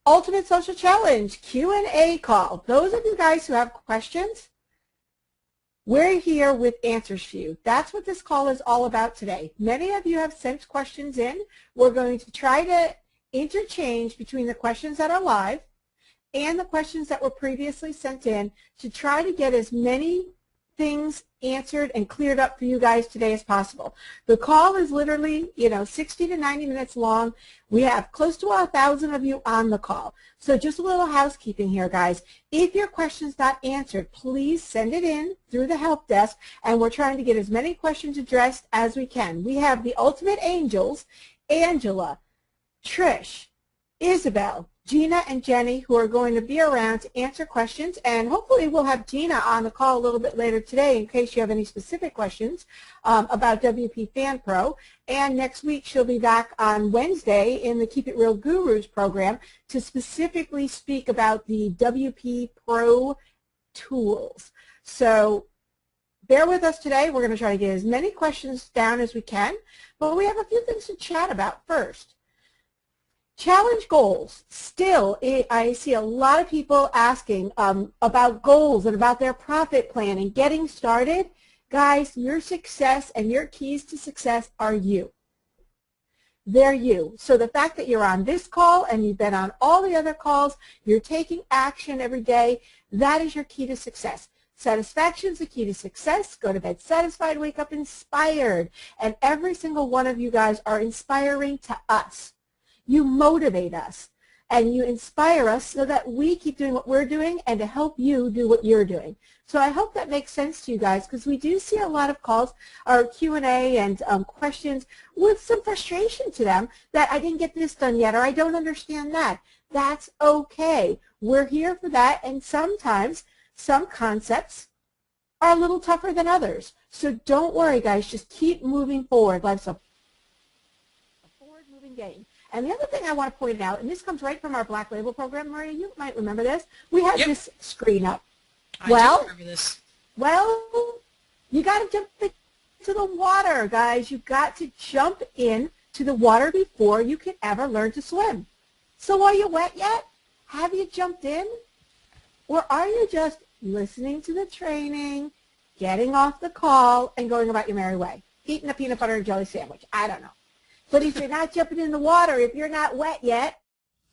Ultimate Social Challenge, Q&A call. Those of you guys who have questions, we're here with answers for you. That's what this call is all about today. Many of you have sent questions in. We're going to try to interchange between the questions that are live and the questions that were previously sent in to try to get as many things answered and cleared up for you guys today as possible. The call is literally, 60 to 90 minutes long. We have close to 1,000 of you on the call. So just a little housekeeping here, guys. If your question's not answered, please send it in through the help desk, and we're trying to get as many questions addressed as we can. We have the Ultimate Angels, Angela, Trish, Isabel, Gina, and Jenny, who are going to be around to answer questions, and hopefully we'll have Gina on the call a little bit later today in case you have any specific questions about WP Fan Pro. And next week she'll be back on Wednesday in the Keep It Real Gurus program to specifically speak about the WP Pro tools. So bear with us today. We're going to try to get as many questions down as we can, but we have a few things to chat about first. Challenge goals. Still, I see a lot of people asking about goals and about their profit plan and getting started. Guys, your success and your keys to success are you. They're you. So the fact that you're on this call and you've been on all the other calls, you're taking action every day, that is your key to success. Satisfaction is the key to success. Go to bed satisfied, wake up inspired. And every single one of you guys are inspiring to us. You motivate us and you inspire us so that we keep doing what we're doing and to help you do what you're doing. So I hope that makes sense to you guys, because we do see a lot of calls or Q&A and questions with some frustration to them that I didn't get this done yet or I don't understand that. That's okay. We're here for that, and sometimes some concepts are a little tougher than others. So don't worry, guys. Just keep moving forward. Life's a forward-moving game. And the other thing I want to point out, and this comes right from our Black Label program, Maria, you might remember this. We had this screen up. I do remember this. Well, you got to jump into the water, guys. You've got to jump in to the water before you can ever learn to swim. So are you wet yet? Have you jumped in? Or are you just listening to the training, getting off the call, and going about your merry way? Eating a peanut butter and jelly sandwich. I don't know. But if you're not jumping in the water, if you're not wet yet,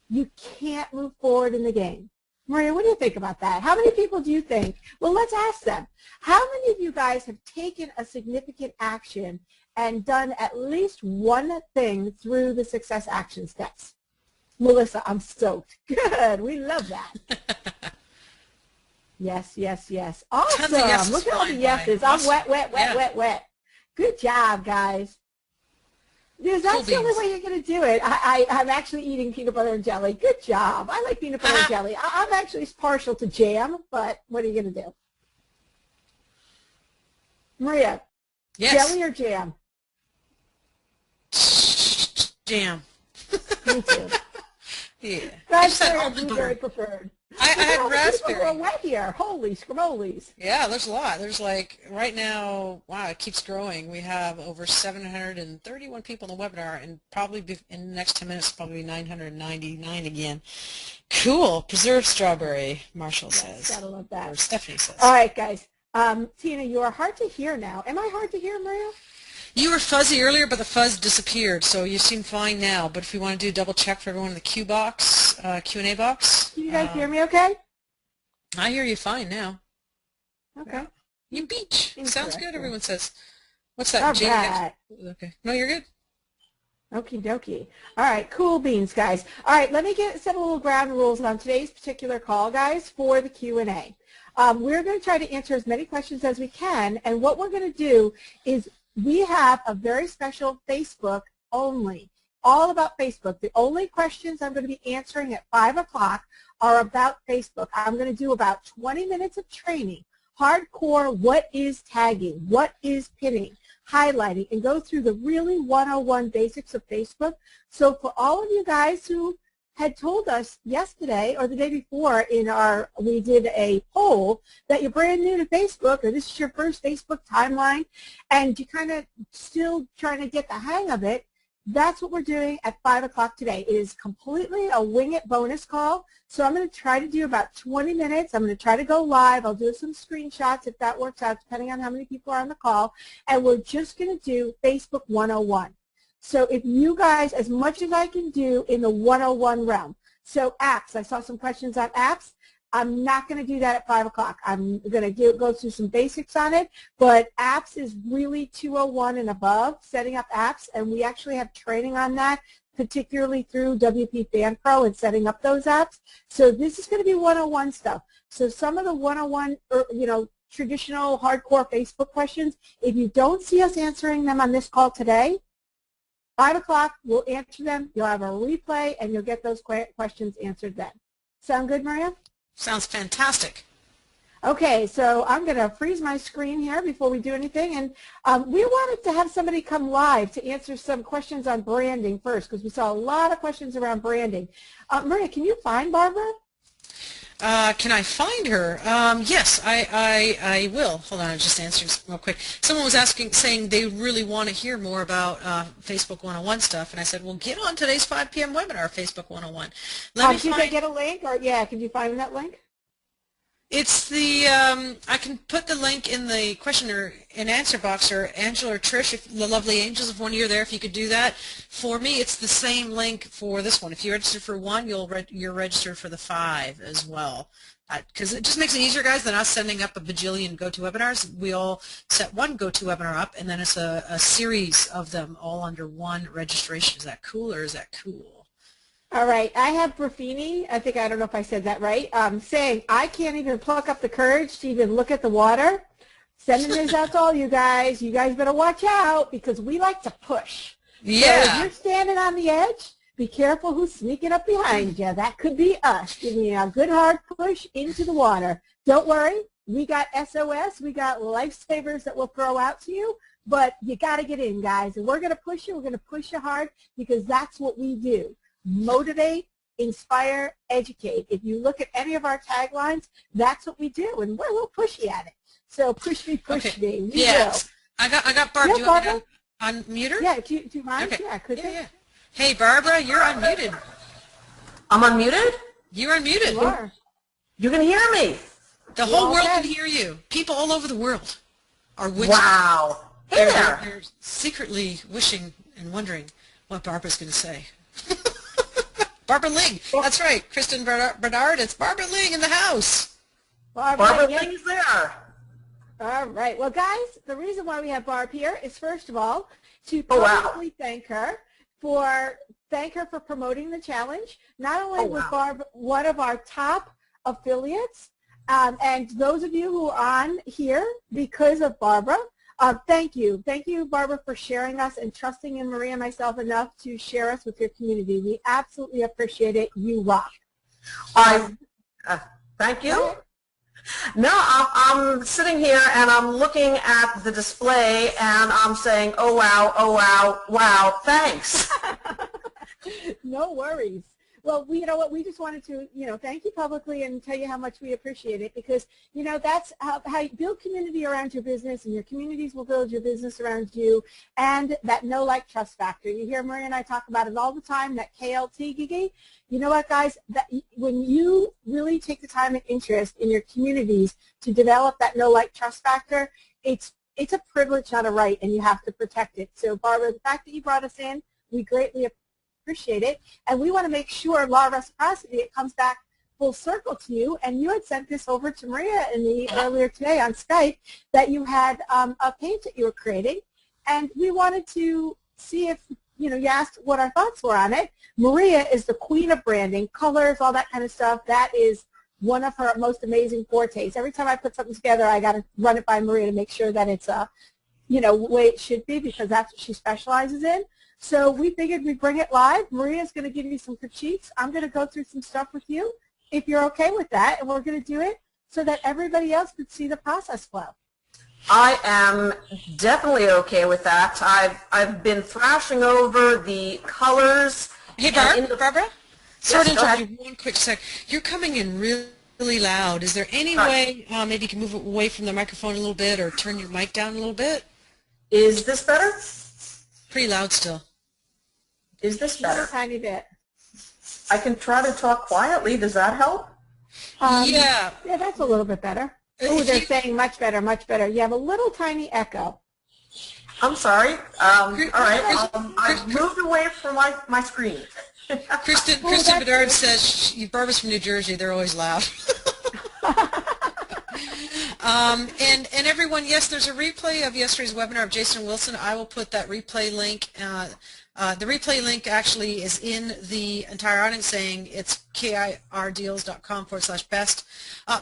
you can't move forward in the game. Maria, what do you think about that? How many people do you think? Well, let's ask them. How many of you guys have taken a significant action and done at least one thing through the success action steps? Melissa, I'm stoked. Good. We love that. Yes, yes, yes. Awesome. Look at all the yeses. I'm wet, wet, wet, wet, wet. Good job, guys. Because that's the only way you're going to do it. I'm actually eating peanut butter and jelly. Good job. I like peanut butter and jelly. I'm actually partial to jam, but what are you going to do? Maria, jelly or jam? Jam. Me too. Yeah. Raspberry or blueberry preferred? I had raspberry. People are wet here. Holy scromolies. Yeah, there's a lot. There's like, right now, wow, it keeps growing. We have over 731 people in the webinar, and probably in the next 10 minutes, probably 999 again. Cool. Preserved strawberry, Marshall says. Gotta love that. Or Stephanie says. All right, guys. Tina, you are hard to hear now. Am I hard to hear, Maria? You were fuzzy earlier, but the fuzz disappeared, so you seem fine now. But if you want to do a double check for everyone in the Q box, Q&A box. Can you guys hear me okay? I hear you fine now. Okay. Yeah. You beach. Sounds good, everyone says. What's that? All right. Okay. No, you're good. Okie dokie. All right, cool beans, guys. All right, let me set a little ground rules on today's particular call, guys, for the Q&A. We're going to try to answer as many questions as we can, and what we're going to do is we have a very special Facebook only, all about Facebook. The only questions I'm going to be answering at 5 o'clock are about Facebook. I'm going to do about 20 minutes of training, hardcore, what is tagging, what is pinning, highlighting, and go through the really 101 basics of Facebook. So for all of you guys who had told us yesterday or the day before we did a poll that you're brand new to Facebook or this is your first Facebook timeline and you're kind of still trying to get the hang of it, That's what we're doing at 5 o'clock today. It is completely a wing it bonus call. So I'm going to try to do about 20 minutes. I'm going to try to go live. I'll do some screenshots if that works out, depending on how many people are on the call. And we're just going to do Facebook 101. So if you guys, as much as I can do in the 101 realm. So apps, I saw some questions on apps. I'm not going to do that at 5 o'clock. I'm going to go through some basics on it, but apps is really 201 and above, setting up apps, and we actually have training on that, particularly through WP Fan Pro and setting up those apps. So this is going to be 101 stuff. So some of the 101, traditional hardcore Facebook questions, if you don't see us answering them on this call today, 5 o'clock, we'll answer them. You'll have a replay, and you'll get those questions answered then. Sound good, Maria? Sounds fantastic. Okay, so I'm going to freeze my screen here before we do anything. And we wanted to have somebody come live to answer some questions on branding first, because we saw a lot of questions around branding. Maria, can you find Barbara? Can I find her? Yes, I will. Hold on, I'm just answering real quick. Someone was saying they really want to hear more about Facebook 101 stuff, and I said, well, get on today's 5 p.m. webinar, Facebook 101. Did you get a link? Or yeah, can you find that link? It's the, I can put the link in the question and answer box, or Angela or Trish, if the lovely angels, if one of you are there, if you could do that for me. It's the same link for this one. If you register for one, you're registered for the 5 as well. Because it just makes it easier, guys, than us sending up a bajillion GoToWebinars. We all set one GoToWebinar up, and then it's a series of them all under one registration. Is that cool, or is that cool? All right, I have Buffini, I don't know if I said that right, saying, I can't even pluck up the courage to even look at the water. Sending this out to all you guys. You guys better watch out, because we like to push. Yeah. So if you're standing on the edge, be careful who's sneaking up behind you. That could be us, giving you a good hard push into the water. Don't worry, we got SOS, we got lifesavers that we'll throw out to you, but you got to get in, guys. And we're going to push you. We're going to push you hard, because that's what we do. Motivate, inspire, educate. If you look at any of our taglines, that's what we do, and we're a little pushy at it. So push me, push me. We will. I got Barb. Yeah, do you want me to unmute her? Yeah, do you mind? Okay. Yeah, could you? Yeah. Hey, Barbara, you're unmuted. I'm unmuted? You're unmuted. You are. You can hear me. The whole world can hear you. People all over the world are wishing. Wow. Hey there. They're secretly wishing and wondering what Barbara's going to say. Barbara Ling. That's right. Kristen Bernard. It's Barbara Ling in the house. Barbara Ling is there. All right. Well, guys, the reason why we have Barb here is, first of all, to publicly thank her for promoting the challenge. Not only was Barb one of our top affiliates, and those of you who are on here because of Barbara, thank you. Thank you, Barbara, for sharing us and trusting in Maria and myself enough to share us with your community. We absolutely appreciate it. You rock. Thank you. No, I'm sitting here and I'm looking at the display and I'm saying, oh, wow, thanks. No worries. Well, you know what, we just wanted to, thank you publicly and tell you how much we appreciate it, because, that's how you build community around your business, and your communities will build your business around you, and that know, like, trust factor. You hear Maria and I talk about it all the time, that KLT, Gigi. You know what, guys, when you really take the time and interest in your communities to develop that know, like, trust factor, it's a privilege, not a right, and you have to protect it. So, Barbara, the fact that you brought us in, we greatly appreciate it, and we want to make sure, law of reciprocity, it comes back full circle to you. And you had sent this over to Maria in earlier today on Skype, that you had a page that you were creating, and we wanted to see if, you asked what our thoughts were on it. Maria is the queen of branding, colors, all that kind of stuff. That is one of her most amazing fortes. Every time I put something together, I got to run it by Maria to make sure that it's the way it should be, because that's what she specializes in. So we figured we'd bring it live. Maria's going to give you some critiques. I'm going to go through some stuff with you, if you're okay with that, and we're going to do it so that everybody else could see the process flow. I am definitely okay with that. I've been thrashing over the colors. Hey, Barbara? Sorry to interrupt you one quick sec. You're coming in really loud. Is there any way maybe you can move away from the microphone a little bit, or turn your mic down a little bit? Is this better? Pretty loud still. Is this Just better? a tiny bit. I can try to talk quietly. Does that help? Yeah. Yeah, that's a little bit better. Oh, they're saying much better, much better. You have a little tiny echo. I'm sorry. All right. I've moved away from my screen. Kristen that's Bedard good. says Barbara's from New Jersey. They're always loud. And everyone, yes, there's a replay of yesterday's webinar of Jason Wilson. I will put that replay link. The replay link actually is in the entire audience, saying it's kirdeals.com/best.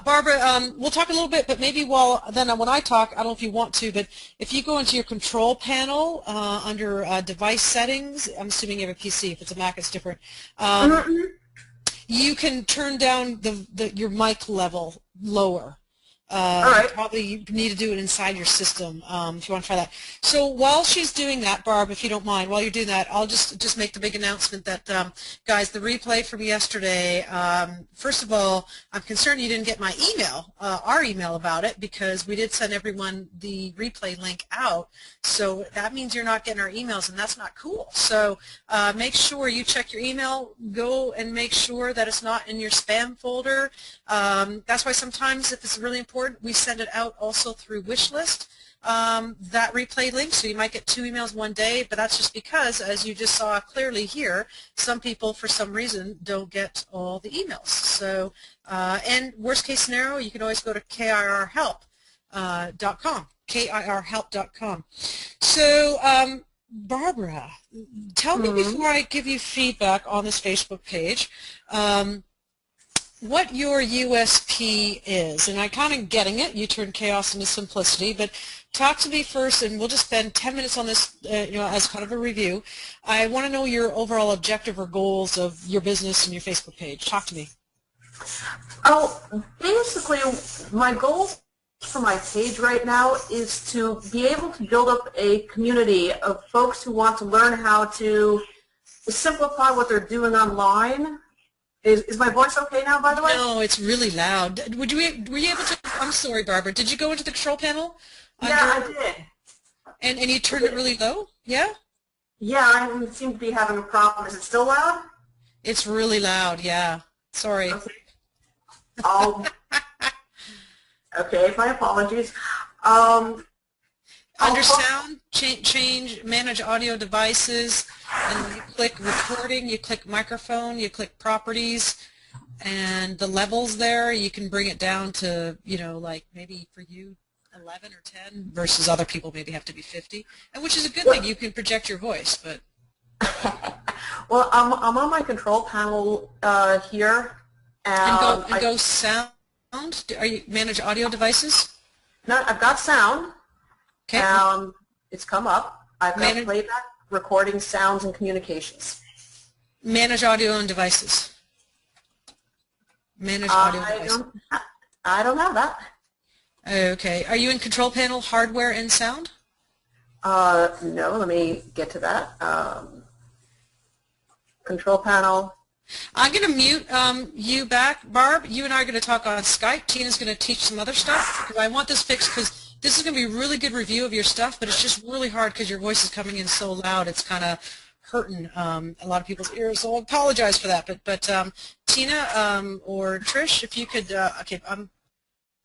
Barbara, we'll talk a little bit, but maybe when I talk, I don't know if you want to, but if you go into your control panel under device settings, I'm assuming you have a PC. If it's a Mac, it's different. You can turn down your mic level lower. All right. Probably you need to do it inside your system if you want to try that. So while she's doing that, Barb, if you don't mind, while you're doing that, I'll just make the big announcement that, guys, the replay from yesterday, first of all, I'm concerned you didn't get my email, our email about it, because we did send everyone the replay link out. So that means you're not getting our emails, and that's not cool. So make sure you check your email. Go and make sure that it's not in your spam folder. That's why sometimes, if it's really important, we send it out also through Wishlist, that replay link, so you might get 2 emails one day, but that's just because, as you just saw clearly here, some people, for some reason, don't get all the emails. So, and worst case scenario, you can always go to kirhelp.com, kirhelp.com. So, Barbara, tell me before I give you feedback on this Facebook page, what your USP is, and I'm kind of getting it. You turn chaos into simplicity, but talk to me first, and we'll just spend 10 minutes on this, as kind of a review. I want to know your overall objective or goals of your business and your Facebook page. Talk to me. Oh, basically, my goal for my page right now is to be able to build up a community of folks who want to learn how to simplify what they're doing online. Is my voice okay now, by the way? No, it's really loud. Were you able to, I'm sorry, Barbara, did you go into the control panel? Yeah, I did. And you turned it really low? Yeah? Yeah, I seem to be having a problem. Is it still loud? It's really loud, yeah. Sorry. Okay. Okay, my apologies. Under sound, change, manage audio devices, and you click recording, you click microphone, you click properties, and the levels there, you can bring it down to, like maybe for you 11 or 10 versus other people maybe have to be 50, and which is a good thing. You can project your voice, but. Well, I'm on my control panel here. And go sound. Are you manage audio devices? No, I've got sound. Okay. It's come up. I've got playback, recording, sounds, and communications. Manage audio and devices. Manage audio devices. I don't have that. Okay. Are you in control panel, hardware, and sound? No, let me get to that. Control panel. I'm going to mute you back. Barb, you and I are going to talk on Skype. Tina's going to teach some other stuff, because I want this fixed, because this is going to be a really good review of your stuff, but it's just really hard because your voice is coming in so loud. It's kind of hurting a lot of people's ears, so I apologize for that. But Tina or Trish, if you could, okay,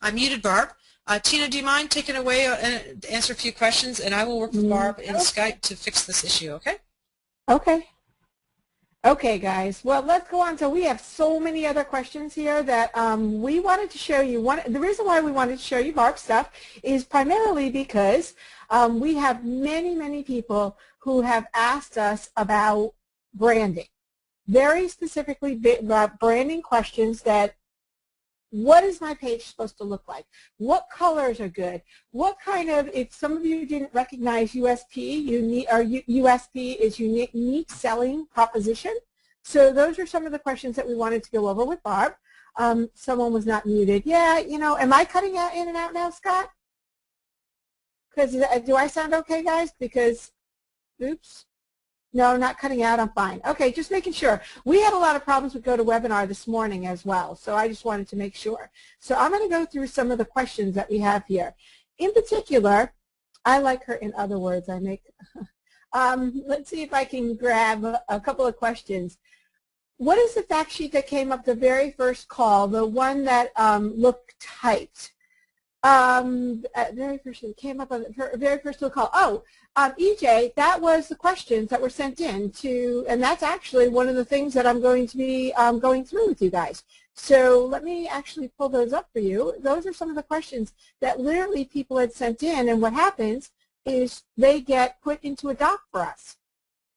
I muted Barb. Tina, do you mind taking away and answer a few questions, and I will work with Barb in Skype to fix this issue, okay? Okay. Okay, guys. Well, let's go on. So we have so many other questions here that we wanted to show you. The reason why we wanted to show you Barb's stuff is primarily because we have many, many people who have asked us about branding, very specifically about branding questions that, what is my page supposed to look like? What colors are good? What kind of, if some of you didn't recognize USP, USP is unique selling proposition. So those are some of the questions that we wanted to go over with Barb. Someone was not muted. Yeah, am I cutting out in and out now, Scott? Because do I sound okay, guys? Because, oops. No, not cutting out. I'm fine. Okay, just making sure. We had a lot of problems with GoToWebinar this morning as well, so I just wanted to make sure. So I'm going to go through some of the questions that we have here. In particular, I like her, in other words, Let's see if I can grab a couple of questions. What is the fact sheet that came up the very first call, the one that looked typed? Very first it came up on the very first call. Oh, EJ, that was the questions that were sent in to, and that's actually one of the things that I'm going to be going through with you guys. So let me actually pull those up for you. Those are some of the questions that literally people had sent in, and what happens is they get put into a doc for us.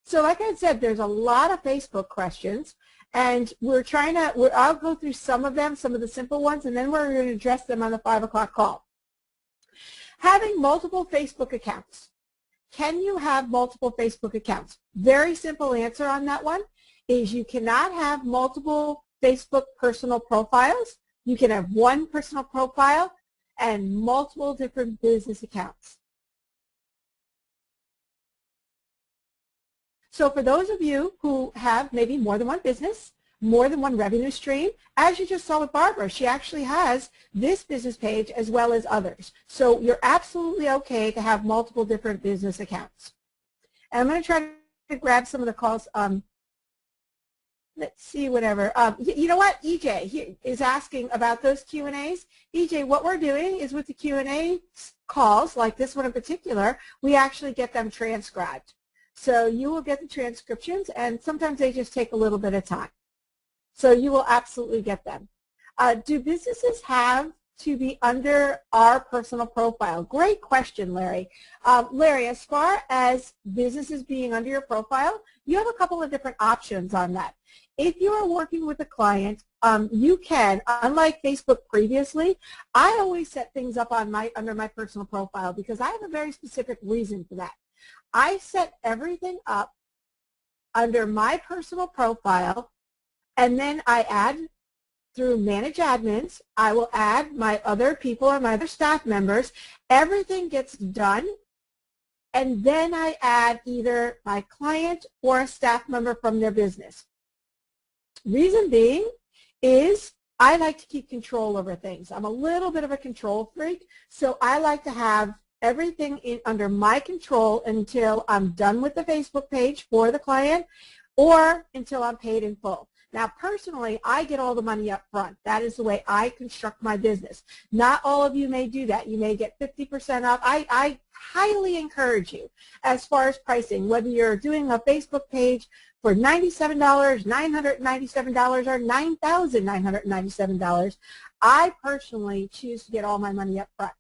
So like I said, there's a lot of Facebook questions, and we're trying to, I'll go through some of them, some of the simple ones, and then we're going to address them on the 5 o'clock call. Having multiple Facebook accounts. Can you have multiple Facebook accounts? Very simple answer on that one is you cannot have multiple Facebook personal profiles. You can have one personal profile and multiple different business accounts. So for those of you who have maybe more than one business, more than one revenue stream, as you just saw with Barbara, she actually has this business page as well as others. So you're absolutely okay to have multiple different business accounts. And I'm going to try to grab some of the calls. Let's see, whatever. You know what? EJ is asking about those Q&As. EJ, what we're doing is with the Q&A calls, like this one in particular, we actually get them transcribed. So you will get the transcriptions, and sometimes they just take a little bit of time. So you will absolutely get them. Do businesses have to be under our personal profile? Great question, Larry. Larry, as far as businesses being under your profile, you have a couple of different options on that. If you are working with a client, you can, unlike Facebook previously, I always set things up on under my personal profile because I have a very specific reason for that. I set everything up under my personal profile, and then I add through Manage Admins, I will add my other people or my other staff members. Everything gets done, and then I add either my client or a staff member from their business. Reason being is I like to keep control over things. I'm a little bit of a control freak, so I like to have everything under my control until I'm done with the Facebook page for the client or until I'm paid in full. Now, personally, I get all the money up front. That is the way I construct my business. Not all of you may do that. You may get 50% off. I highly encourage you as far as pricing, whether you're doing a Facebook page for $97, $997, or $9,997, I personally choose to get all my money up front.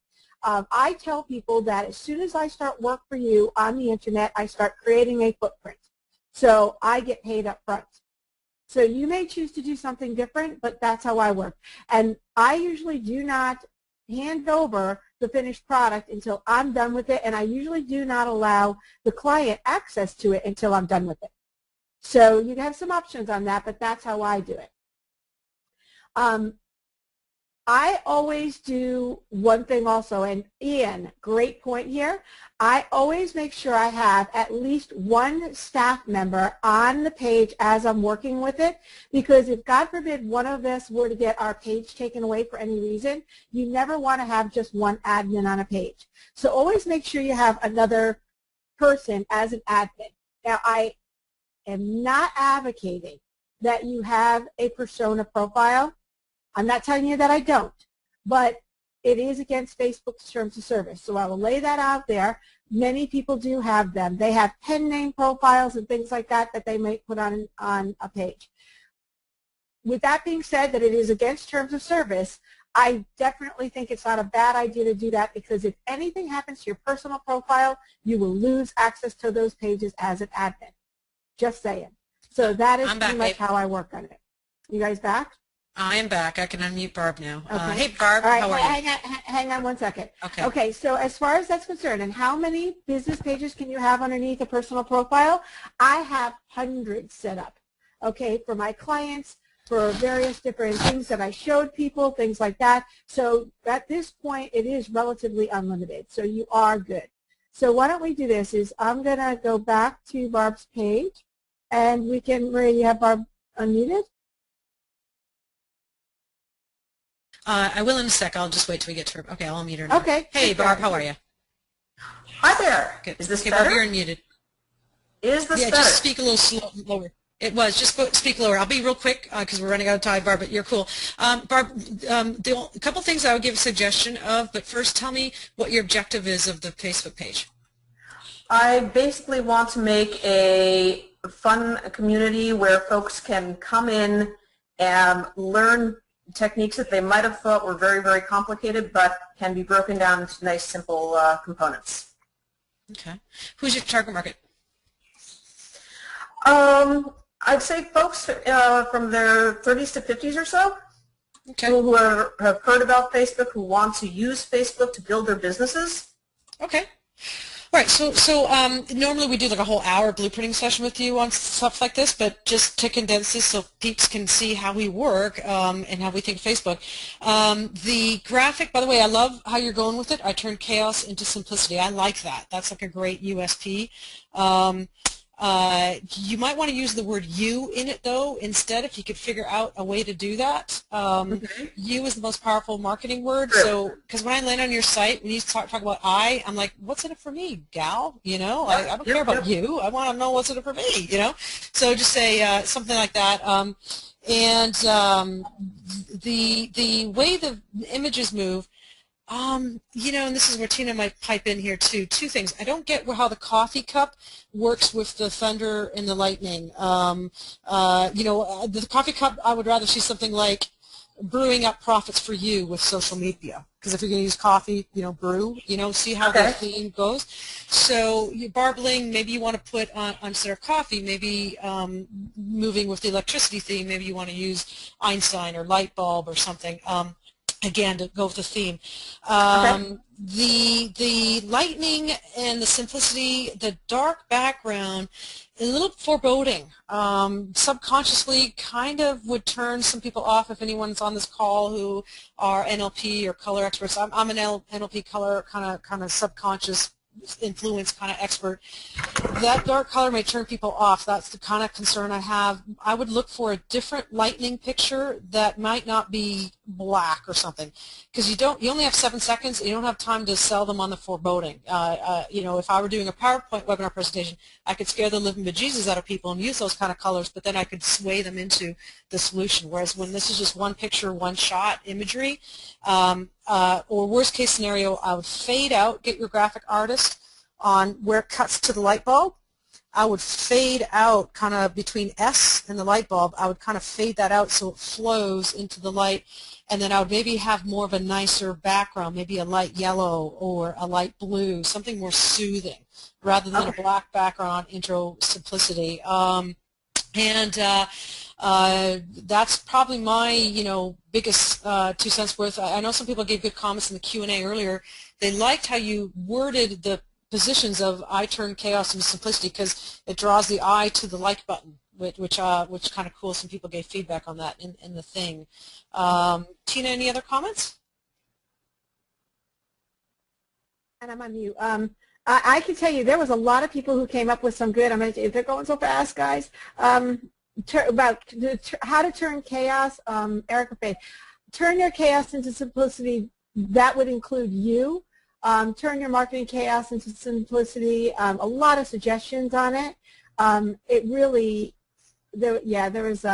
I tell people that as soon as I start work for you on the internet, I start creating a footprint. So I get paid up front. So you may choose to do something different, but that's how I work. And I usually do not hand over the finished product until I'm done with it, and I usually do not allow the client access to it until I'm done with it. So you have some options on that, but that's how I do it. I always do one thing also, and Ian, great point here. I always make sure I have at least one staff member on the page as I'm working with it, because if, God forbid, one of us were to get our page taken away for any reason, you never want to have just one admin on a page. So always make sure you have another person as an admin. Now, I am not advocating that you have a persona profile. I'm not telling you that I don't, but it is against Facebook's terms of service. So I will lay that out there. Many people do have them. They have pen name profiles and things like that that they may put on a page. With that being said, that it is against terms of service, I definitely think it's not a bad idea to do that, because if anything happens to your personal profile, you will lose access to those pages as an admin. Just saying. So that is pretty much how I work on it. You guys back? I am back. I can unmute Barb now. Okay. Hey, Barb, all right, how are you? Hang on one second. Okay. Okay, so as far as that's concerned, and how many business pages can you have underneath a personal profile? I have hundreds set up, okay, for my clients, for various different things that I showed people, things like that. So at this point, it is relatively unlimited, so you are good. So why don't we do this is I'm going to go back to Barb's page, and we can, Maria, you have Barb unmuted? I will in a sec. I'll just wait till we get to her. Okay, I'll unmute her now. Okay. Hey, Barb, how are you? Hi there. Good. Is this okay, better? Barb, you're unmuted. Is this Yeah, better? just speak a little lower. It was. Just speak lower. I'll be real quick because we're running out of time, Barb, but you're cool. Barb, a couple things I would give a suggestion of, but first tell me what your objective is of the Facebook page. I basically want to make a fun community where folks can come in and learn techniques that they might have thought were very, very complicated, but can be broken down into nice, simple components. Okay. Who's your target market? I'd say folks from their 30s to 50s or so, Okay. people who have heard about Facebook, who want to use Facebook to build their businesses. Okay. All right, so normally we do like a whole hour blueprinting session with you on stuff like this, but just to condense this so peeps can see how we work and how we think of Facebook. The graphic, by the way, I love how you're going with it. I turned chaos into simplicity. I like that. That's like a great USP. You might want to use the word you in it, though, instead, if you could figure out a way to do that. You is the most powerful marketing word. So, because when I land on your site, when you talk about I'm like, what's in it for me, gal? You know, I don't care about you. I want to know what's in it for me, you know? So just say something like that. The way the images move, you know, and this is where Tina might pipe in here too. Two things. I don't get how the coffee cup works with the thunder and the lightning. You know, the coffee cup, I would rather see something like brewing up profits for you with social media. Because if you're going to use coffee, you know, brew, you know, see how the theme goes. So barbling, maybe you want to put on instead of coffee, maybe moving with the electricity theme, maybe you want to use Einstein or light bulb or something. Again, to go with the theme. The lightning and the simplicity, the dark background, a little foreboding. Subconsciously kind of would turn some people off if anyone's on this call who are NLP or color experts. I'm an NLP color kind of subconscious influence kind of expert. That dark color may turn people off. That's the kind of concern I have. I would look for a different lightning picture that might not be black or something, because you only have 7 seconds and you don't have time to sell them on the foreboding. You know, if I were doing a PowerPoint webinar presentation, I could scare the living bejesus out of people and use those kind of colors, but then I could sway them into the solution. Whereas when this is just one picture, one shot imagery, or worst case scenario, I would fade out, get your graphic artist on where it cuts to the light bulb. I would fade out kind of between S and the light bulb. I would kind of fade that out so it flows into the light, and then I would maybe have more of a nicer background, maybe a light yellow or a light blue, something more soothing rather than a black background intro simplicity. That's probably my, you know, biggest 2 cents worth. I know some people gave good comments in the Q&A earlier. They liked how you worded the positions of I turn chaos into simplicity, because it draws the eye to the like button, which kind of cool. Some people gave feedback on that in the thing. Tina, any other comments? And I'm on mute. I can tell you there was a lot of people who came up with some good. They're going so fast, guys. About how to turn chaos. Erica Faith, turn your chaos into simplicity. That would include you. Turn your marketing chaos into simplicity. A lot of suggestions on it. It really, there's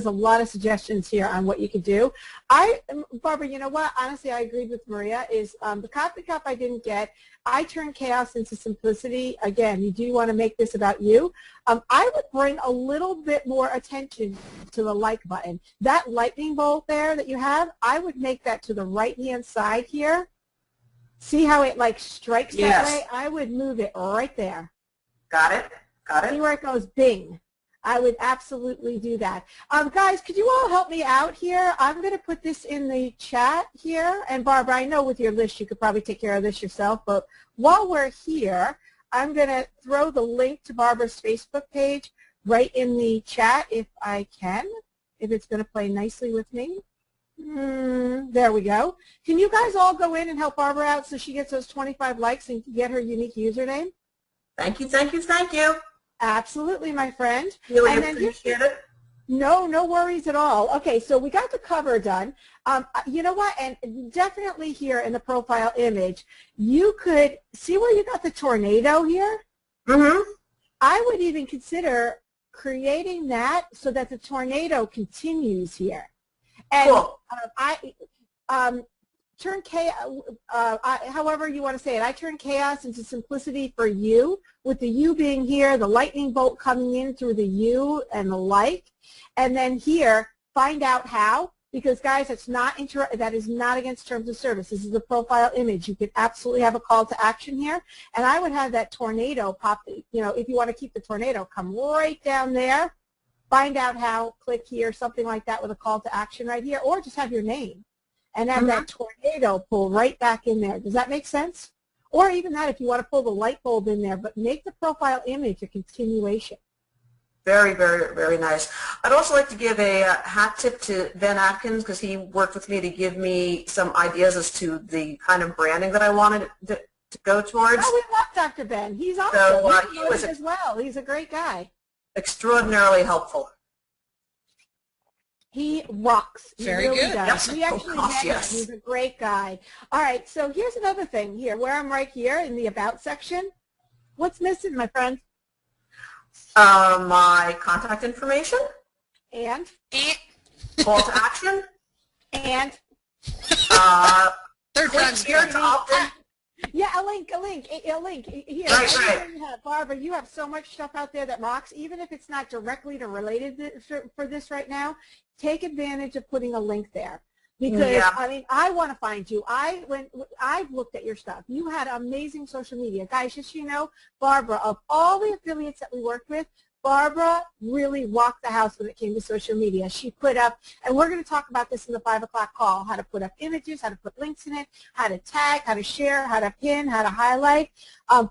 a lot of suggestions here on what you could do. Barbara, you know what? Honestly, I agreed with Maria. Is the coffee cup I didn't get. I turn chaos into simplicity. Again, you do want to make this about you. I would bring a little bit more attention to the like button. That lightning bolt there that you have, I would make that to the right-hand side here. See how it like strikes that way? I would move it right there. Got it. Got it. See where it goes? Bing. I would absolutely do that. Guys, could you all help me out here? I'm going to put this in the chat here. And Barbara, I know with your list you could probably take care of this yourself, but while we're here, I'm going to throw the link to Barbara's Facebook page right in the chat if I can, if it's going to play nicely with me. There we go. Can you guys all go in and help Barbara out so she gets those 25 likes and get her unique username? Thank you, thank you, thank you. Absolutely, my friend. Really and appreciate it. No worries at all. Okay, so we got the cover done. You know what? And definitely here in the profile image, you could see where you got the tornado here. Mm-hmm. I would even consider creating that so that the tornado continues here. And Cool. Turn chaos, however you want to say it, I turn chaos into simplicity for you, with the U being here, the lightning bolt coming in through the U and the like. And then here, find out how, because guys, that is not against terms of service. This is a profile image. You could absolutely have a call to action here. And I would have that tornado pop, if you want to keep the tornado, come right down there, find out how, click here, something like that with a call to action right here, or just have your name and have that tornado pull right back in there. Does that make sense? Or even that if you want to pull the light bulb in there, but make the profile image a continuation. Very, very, very nice. I'd also like to give a hat tip to Ben Atkins, because he worked with me to give me some ideas as to the kind of branding that I wanted to go towards. Oh, we love Dr. Ben. He's awesome. So, he was as well. He's a great guy. Extraordinarily helpful. He rocks. He Very really good. does. Yes. We actually met him. Yes. He's a great guy. All right, so here's another thing here, where I'm right here in the About section. What's missing, my friend? My contact information, And? call to action, And? Third click time's here the to opt in. Yeah, a link here. Right. Barbara, you have so much stuff out there that rocks. Even if it's not directly related for this right now, take advantage of putting a link there. Because, Yeah. I mean, I want to find you. I've looked at your stuff. You had amazing social media. Guys, just so you know, Barbara, of all the affiliates that we worked with, Barbara really rocked the house when it came to social media. She put up, and we're going to talk about this in the 5 o'clock call, how to put up images, how to put links in it, how to tag, how to share, how to pin, how to highlight.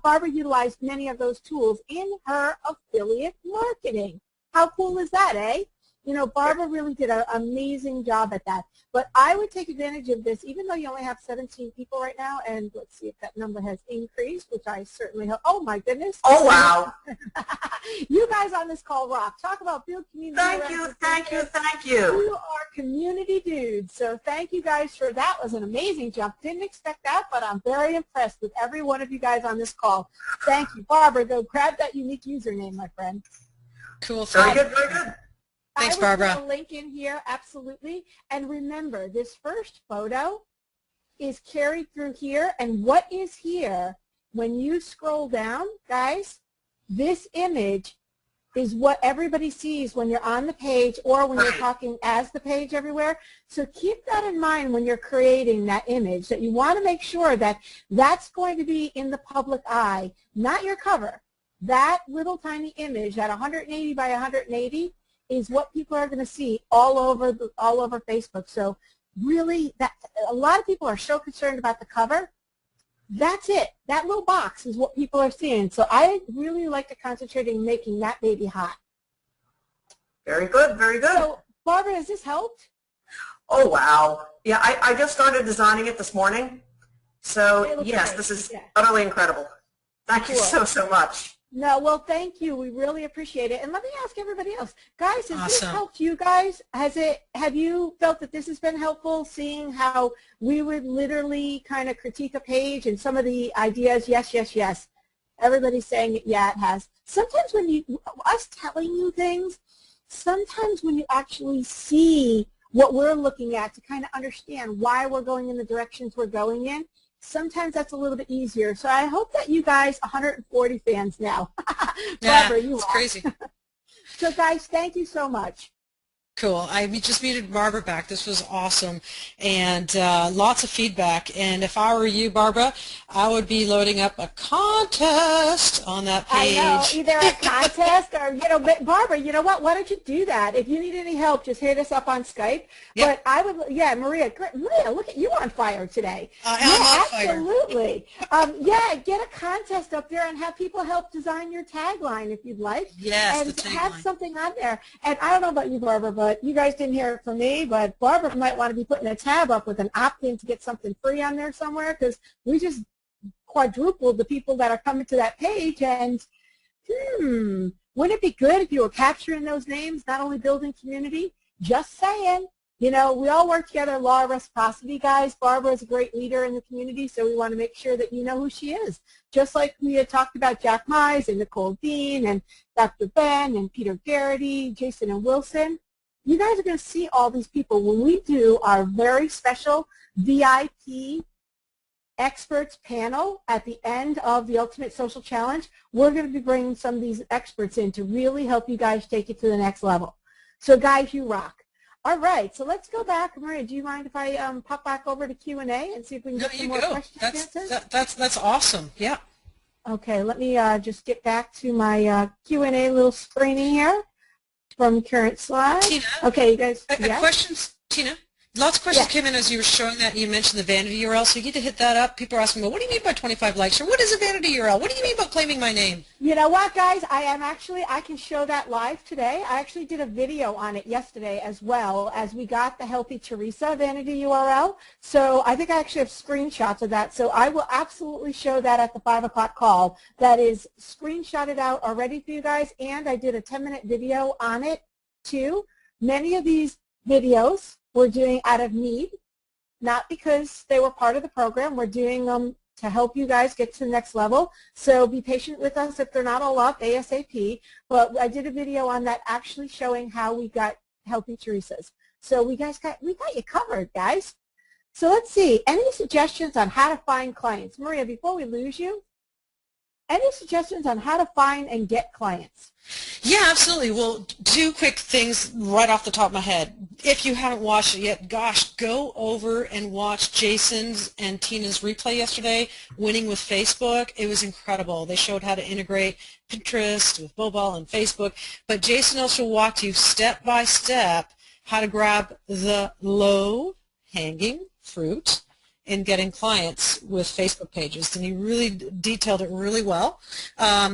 Barbara utilized many of those tools in her affiliate marketing. How cool is that, eh? You know, Barbara really did an amazing job at that. But I would take advantage of this, even though you only have 17 people right now, and let's see if that number has increased, which I certainly hope. Oh, my goodness. Oh, wow. You guys on this call rock. Talk about build community. Thank you, thank you, thank you. You are community dudes. So thank you guys for that. Was an amazing jump. Didn't expect that, but I'm very impressed with every one of you guys on this call. Thank you. Barbara, go grab that unique username, my friend. Cool. Very good, very good. Thanks, I will Barbara. put a link in here, absolutely. And remember, this first photo is carried through here. And what is here, when you scroll down, guys, this image is what everybody sees when you're on the page or when you're talking as the page everywhere. So keep that in mind when you're creating that image, that you want to make sure that that's going to be in the public eye, not your cover. That little tiny image, that 180 by 180, is what people are going to see all over Facebook. So really, a lot of people are so concerned about the cover. That's it. That little box is what people are seeing. So I really like to concentrate on making that baby hot. Very good, very good. So Barbara, has this helped? Oh, wow. Yeah, I just started designing it this morning. So, yes, great. this is Yeah. utterly incredible. Thank you so much. No, well, thank you. We really appreciate it. And let me ask everybody else. Guys, has this Awesome. helped you guys? Have you felt that this has been helpful, seeing how we would literally kind of critique a page and some of the ideas, yes, yes, yes. Everybody's saying, yeah, it has. Sometimes when us telling you things, sometimes when you actually see what we're looking at to kind of understand why we're going in the directions we're going in, sometimes that's a little bit easier. So I hope that you guys, 140 fans now. Barbara, you it's are. crazy. So guys, thank you so much. Cool. I just muted Barbara back. This was awesome, and lots of feedback. And if I were you, Barbara, I would be loading up a contest on that page. I know, either a contest or, but Barbara, you know what? Why don't you do that? If you need any help, just hit us up on Skype. Yep. But I would, yeah, Maria, look at you on fire today. I'm on fire. Absolutely. Yeah, get a contest up there and have people help design your tagline if you'd like. Yes, and the have tagline. something on there. And I don't know about you, Barbara, but you guys didn't hear it from me, but Barbara might want to be putting a tab up with an opt-in to get something free on there somewhere, because we just quadrupled the people that are coming to that page. And wouldn't it be good if you were capturing those names, not only building community? Just saying. You know, we all work together, law of reciprocity, guys. Barbara is a great leader in the community, so we want to make sure that you know who she is. Just like we had talked about Jack Mize and Nicole Dean and Dr. Ben and Peter Garrity, Jason and Wilson. You guys are going to see all these people when we do our very special VIP experts panel at the end of the Ultimate Social Challenge. We're going to be bringing some of these experts in to really help you guys take it to the next level. So guys, you rock. All right, so let's go back. Maria, do you mind if I pop back over to Q&A and see if we can get some more questions answered? That's awesome. Yeah. Okay, let me just get back to my Q&A little screening here from current slide. Tina, okay, you guys. Yeah? Questions, Tina? Lots of questions came in as you were showing that. You mentioned the vanity URL, so you need to hit that up. People are asking, well, what do you mean by 25 likes? Or what is a vanity URL? What do you mean by claiming my name? You know what, guys? I can show that live today. I actually did a video on it yesterday as well as we got the Healthy Teresa vanity URL. So I think I actually have screenshots of that. So I will absolutely show that at the 5 o'clock call. That is screenshotted out already for you guys, and I did a 10-minute video on it too. Many of these videos we're doing out of need, not because they were part of the program. We're doing them to help you guys get to the next level. So be patient with us if they're not all up ASAP. But I did a video on that actually showing how we got Healthy Teresa's. So we got you covered, guys. So let's see. Any suggestions on how to find clients? Maria, before we lose you, any suggestions on how to find and get clients? Yeah, absolutely. Well, two quick things right off the top of my head. If you haven't watched it yet, gosh, go over and watch Jason's and Tina's replay yesterday, Winning with Facebook. It was incredible. They showed how to integrate Pinterest with mobile and Facebook. But Jason also walked you step by step how to grab the low-hanging fruit in getting clients with Facebook pages, and he really detailed it really well.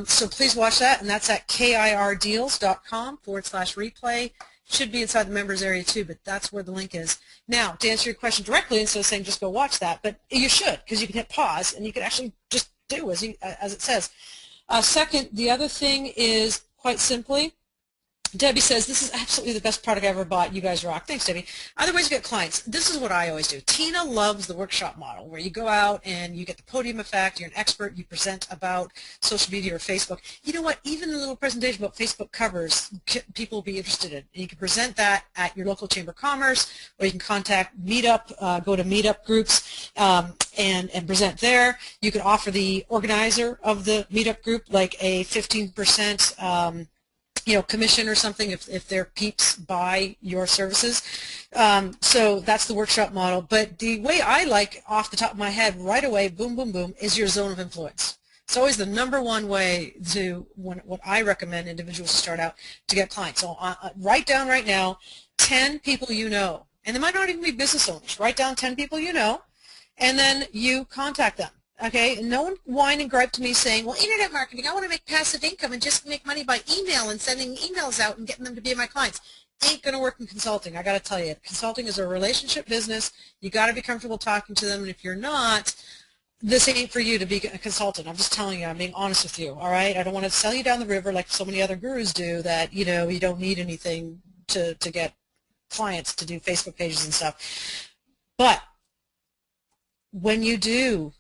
So please watch that, and that's at kirdeals.com/replay. Should be inside the members area too, but that's where the link is. Now, to answer your question directly, instead of saying just go watch that, but you should, because you can hit pause and you can actually just do as it says. Second, the other thing is quite simply, Debbie says, this is absolutely the best product I ever bought. You guys rock. Thanks, Debbie. Other ways to get clients. This is what I always do. Tina loves the workshop model where you go out and you get the podium effect. You're an expert. You present about social media or Facebook. You know what? Even a little presentation about Facebook covers people will be interested in. And you can present that at your local Chamber of Commerce, or you can contact Meetup, go to Meetup groups and present there. You can offer the organizer of the Meetup group like a 15% commission or something if their peeps buy your services. So that's the workshop model. But the way I like, off the top of my head, right away, boom, boom, boom, is your zone of influence. It's always the #1 way to, what I recommend individuals to start out to get clients. So write down right now 10 people you know. And they might not even be business owners. Write down 10 people you know, and then you contact them. Okay, and no one whine and gripe to me saying, well, internet marketing, I want to make passive income and just make money by email and sending emails out and getting them to be my clients. Ain't going to work in consulting. I got to tell you, consulting is a relationship business. You got to be comfortable talking to them, and if you're not, this ain't for you to be a consultant. I'm just telling you, I'm being honest with you, all right? I don't want to sell you down the river like so many other gurus do that, you don't need anything to get clients to do Facebook pages and stuff. But when you do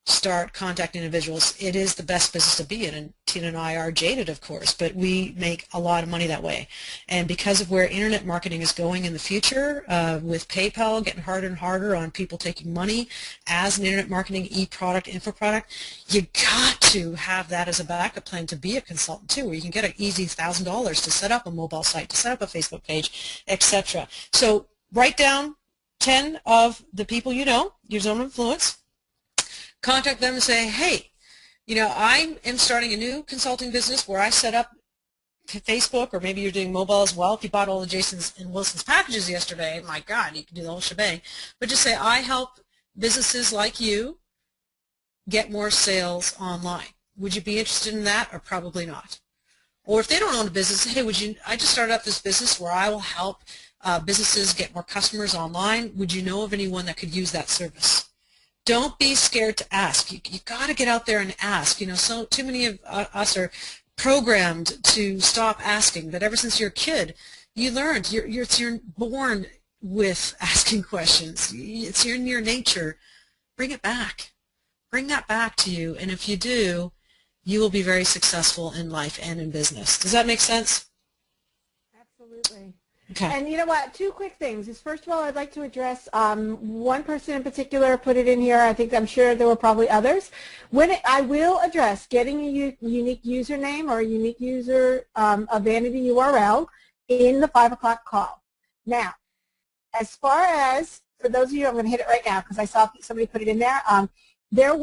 start contacting individuals, it is the best business to be in, and Tina and I are jaded, of course, but we make a lot of money that way. And because of where internet marketing is going in the future, with PayPal getting harder and harder on people taking money as an internet marketing e-product, info product, you got to have that as a backup plan to be a consultant too, where you can get an easy $1,000 to set up a mobile site, to set up a Facebook page, etc. So write down 10 of the people you know, your zone of influence. Contact them and say, hey, I am starting a new consulting business where I set up Facebook, or maybe you're doing mobile as well. If you bought all of Jason's and Wilson's packages yesterday, my God, you can do the whole shebang. But just say, I help businesses like you get more sales online. Would you be interested in that, or probably not? Or if they don't own a business, hey, I just started up this business where I will help businesses get more customers online. Would you know of anyone that could use that service? Don't be scared to ask. You got to get out there and ask. So too many of us are programmed to stop asking. But ever since you're a kid, you learned. You're born with asking questions. It's in your nature. Bring it back. Bring that back to you, and if you do, you will be very successful in life and in business. Does that make sense? Absolutely. Okay. And you know what? Two quick things is, first of all, I'd like to address one person in particular put it in here. I'm sure there were probably others. I will address getting a unique username or a unique user a vanity URL in the 5 o'clock call. Now, as far as, for those of you, I'm going to hit it right now because I saw somebody put it in there. Where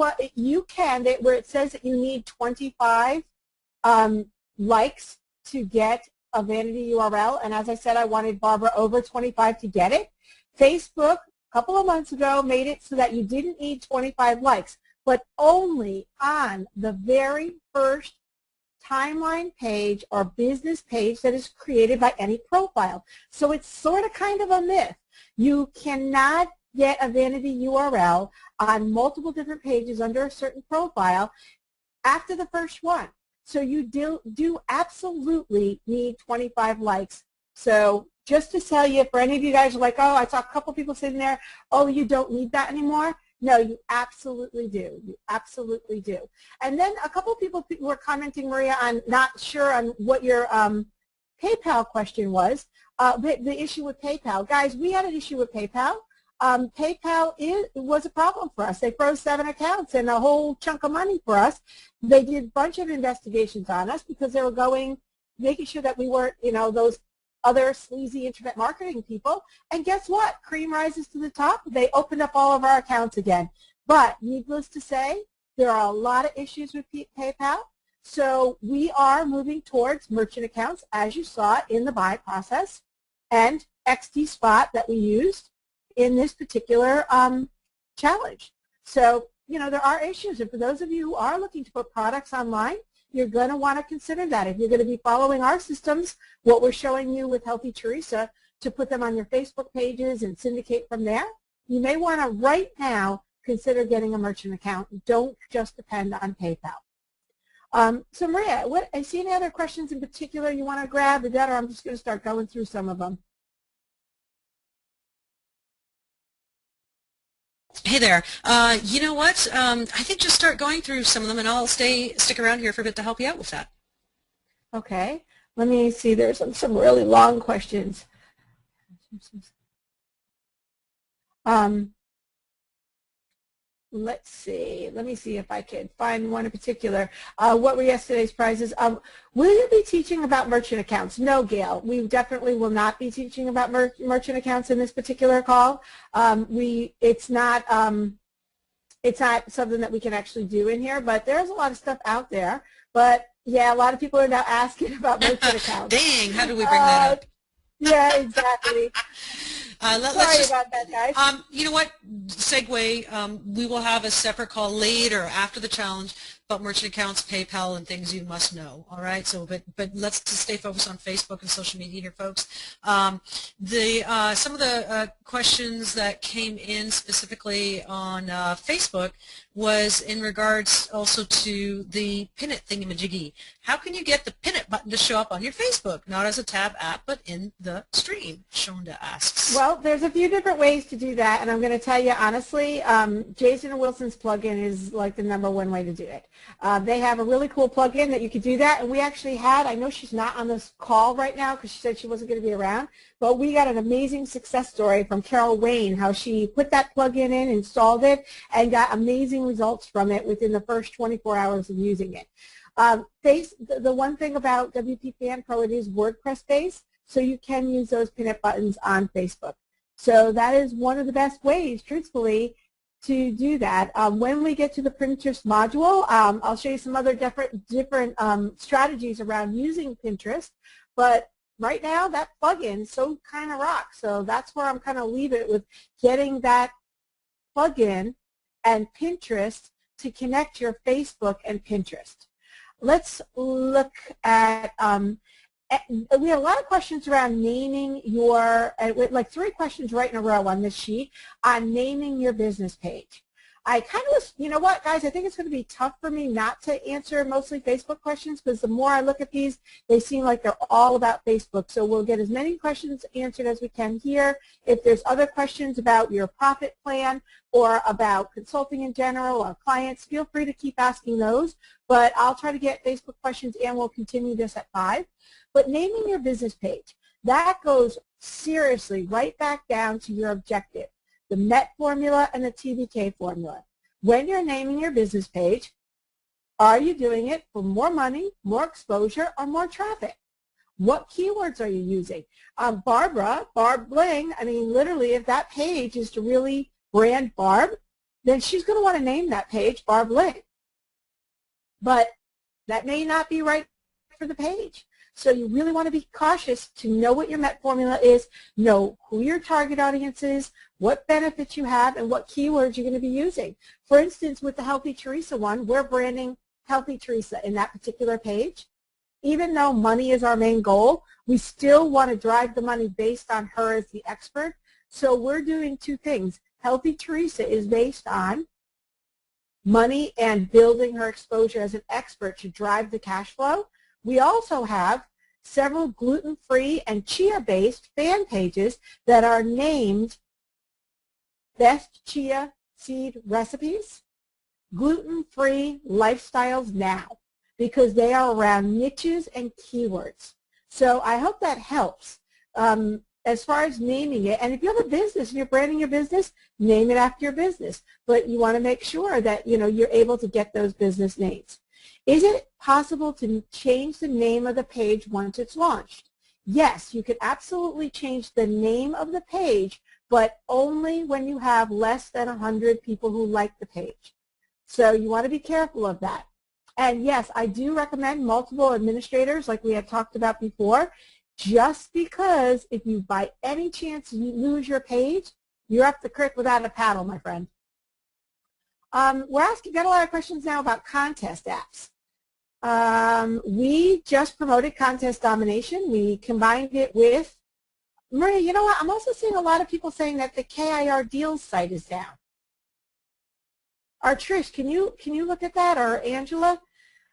it says that you need 25 likes to get a vanity URL, and as I said, I wanted Barbara over 25 to get it. Facebook, a couple of months ago, made it so that you didn't need 25 likes, but only on the very first timeline page or business page that is created by any profile. So it's sort of kind of a myth. You cannot get a vanity URL on multiple different pages under a certain profile after the first one. So you do absolutely need 25 likes. So just to tell you, for any of you guys who are like, oh, I saw a couple people sitting there, oh, you don't need that anymore. No, you absolutely do. You absolutely do. And then a couple of people were commenting, Maria, on not sure on what your PayPal question was. The issue with PayPal. Guys, we had an issue with PayPal. PayPal was a problem for us. They froze 7 accounts and a whole chunk of money for us. They did a bunch of investigations on us because they were making sure that we weren't, those other sleazy internet marketing people. And guess what? Cream rises to the top. They opened up all of our accounts again. But needless to say, there are a lot of issues with PayPal. So we are moving towards merchant accounts, as you saw in the buy process, and XD Spot that we used in this particular challenge. So, there are issues. And for those of you who are looking to put products online, you're going to want to consider that. If you're going to be following our systems, what we're showing you with Healthy Teresa, to put them on your Facebook pages and syndicate from there, you may want to right now consider getting a merchant account. Don't just depend on PayPal. So Maria, I see any other questions in particular you want to grab, or I'm just going to start going through some of them. Hey there. You know what? I think just start going through some of them, and I'll stick around here for a bit to help you out with that. Okay. Let me see. There's some really long questions. Let's see. Let me see if I can find one in particular. What were yesterday's prizes? Will you be teaching about merchant accounts? No, Gail. We definitely will not be teaching about merchant accounts in this particular call. It's not something that we can actually do in here, but there's a lot of stuff out there. But yeah, a lot of people are now asking about merchant accounts. Dang, how do we bring that up? Yeah, exactly. Sorry about that, guys. You know what? Segue. We will have a separate call later after the challenge about merchant accounts, PayPal, and things you must know. All right. So, but let's just stay focused on Facebook and social media here, folks. Some of the questions that came in specifically on Facebook was in regards also to the pin it thingamajiggy. How can you get the pin it button to show up on your Facebook, not as a tab app, but in the stream? QandA asks. Well, there's a few different ways to do that, and I'm going to tell you honestly, Jason and Wilson's plugin is like the #1 way to do it. They have a really cool plugin that you could do that, and we actually had, I know she's not on this call right now because she said she wasn't going to be around, but we got an amazing success story from Carol Wayne, how she put that plugin in, installed it, and got amazing results from it within the first 24 hours of using it. The one thing about WP Fan Pro, it is WordPress based, so you can use those pin it buttons on Facebook. So that is one of the best ways, truthfully, to do that. When we get to the Pinterest module, I'll show you some other different strategies around using Pinterest, but right now that plugin so kind of rocks. So that's where I'm kind of leave it with getting that plugin and Pinterest to connect your Facebook and Pinterest. Let's look at, we have a lot of questions around naming your, like 3 questions right in a row on this sheet on naming your business page. I kind of was, you know what, guys, I think it's going to be tough for me not to answer mostly Facebook questions because the more I look at these, they seem like they're all about Facebook. So we'll get as many questions answered as we can here. If there's other questions about your profit plan or about consulting in general or clients, feel free to keep asking those. But I'll try to get Facebook questions and we'll continue this at 5. But naming your business page, that goes seriously right back down to your objective. The MET formula and the TBK formula. When you're naming your business page, are you doing it for more money, more exposure, or more traffic? What keywords are you using? Barb Bling, I mean, literally, if that page is to really brand Barb, then she's going to want to name that page Barb Bling. But that may not be right for the page. So you really want to be cautious to know what your MET formula is, know who your target audience is, what benefits you have, and what keywords you're going to be using. For instance, with the Healthy Teresa one, we're branding Healthy Teresa in that particular page. Even though money is our main goal, we still want to drive the money based on her as the expert. So we're doing 2 things. Healthy Teresa is based on money and building her exposure as an expert to drive the cash flow. We also have several gluten-free and chia-based fan pages that are named Best Chia Seed Recipes, Gluten-Free Lifestyles Now, because they are around niches and keywords. So I hope that helps as far as naming it. And if you have a business and you're branding your business, name it after your business. But you want to make sure that you're able to get those business names. Is it possible to change the name of the page once it's launched? Yes, you can absolutely change the name of the page, but only when you have less than 100 people who like the page. So you want to be careful of that. And yes, I do recommend multiple administrators like we had talked about before, just because if you by any chance you lose your page, you're up the creek without a paddle, my friend. Got a lot of questions now about contest apps. We just promoted Contest Domination. We combined it with, Maria, you know what? I'm also seeing a lot of people saying that the KIR Deals site is down. Or Trish, can you look at that, or Angela,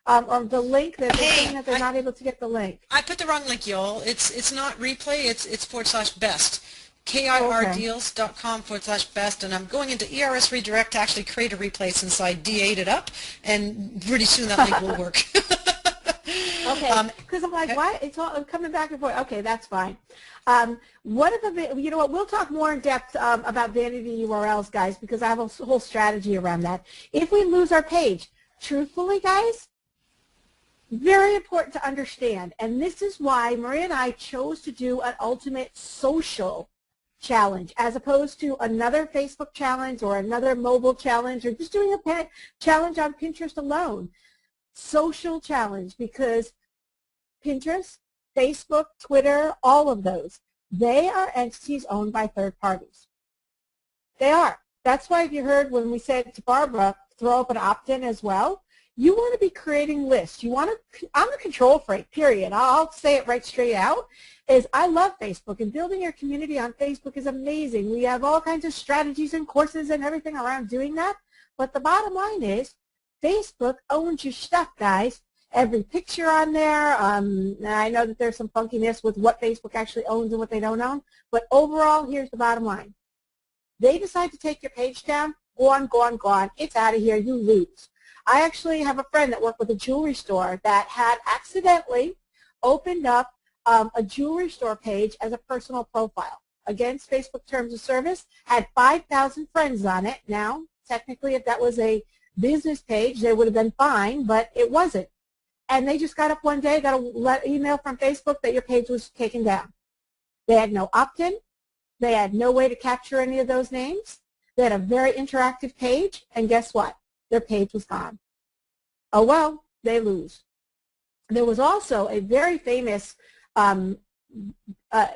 or the link that they're saying that they're not able to get the link? I put the wrong link, y'all. It's not replay. It's /best. KIRdeals.com/best, and I'm going into ERS redirect to actually create a replay since I DA'd it up, and pretty soon that link will work. Okay, because I'm like, why? It's all coming back and forth. Okay, that's fine. What if, you know what, we'll talk more in depth about vanity URLs, guys, because I have a whole strategy around that. If we lose our page, truthfully, guys, very important to understand, and this is why Maria and I chose to do an ultimate social challenge as opposed to another Facebook challenge or another mobile challenge or just doing a challenge on Pinterest alone. Social challenge, because Pinterest, Facebook, Twitter, all of those, they are entities owned by third parties. They are. That's why if you heard when we said to Barbara, throw up an opt-in as well, you want to be creating lists. You want to, I'm a control freak, period. I'll say it right straight out, is I love Facebook, and building your community on Facebook is amazing. We have all kinds of strategies and courses and everything around doing that, but the bottom line is Facebook owns your stuff, guys. Every picture on there, I know that there's some funkiness with what Facebook actually owns and what they don't own, but overall, here's the bottom line. They decide to take your page down, go on, go on, go on. It's out of here. You lose. I actually have a friend that worked with a jewelry store that had accidentally opened up a jewelry store page as a personal profile. Against Facebook Terms of Service, had 5,000 friends on it. Now, technically, if that was a business page, they would have been fine, but it wasn't. And they just got up one day, got an email from Facebook that your page was taken down. They had no opt-in. They had no way to capture any of those names. They had a very interactive page, and guess what? Their page was gone. Oh, well, they lose. There was also a very famous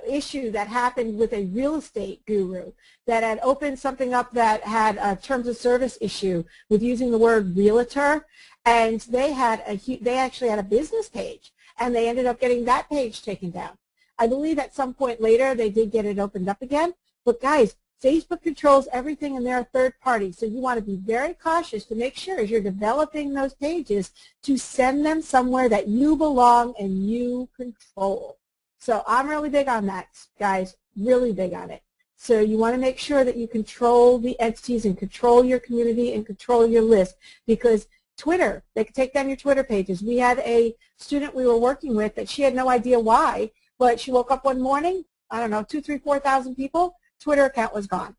issue that happened with a real estate guru that had opened something up that had a terms of service issue with using the word realtor, and they actually had a business page, and they ended up getting that page taken down. I believe at some point later they did get it opened up again, but guys, Facebook controls everything and they're a third party, so you want to be very cautious to make sure as you're developing those pages to send them somewhere that you belong and you control. So I'm really big on that, guys, really big on it. So you want to make sure that you control the entities and control your community and control your list, because Twitter, they could take down your Twitter pages. We had a student we were working with that she had no idea why, but she woke up one morning, I don't know, 2,000, 3,000, 4,000 people, Twitter account was gone.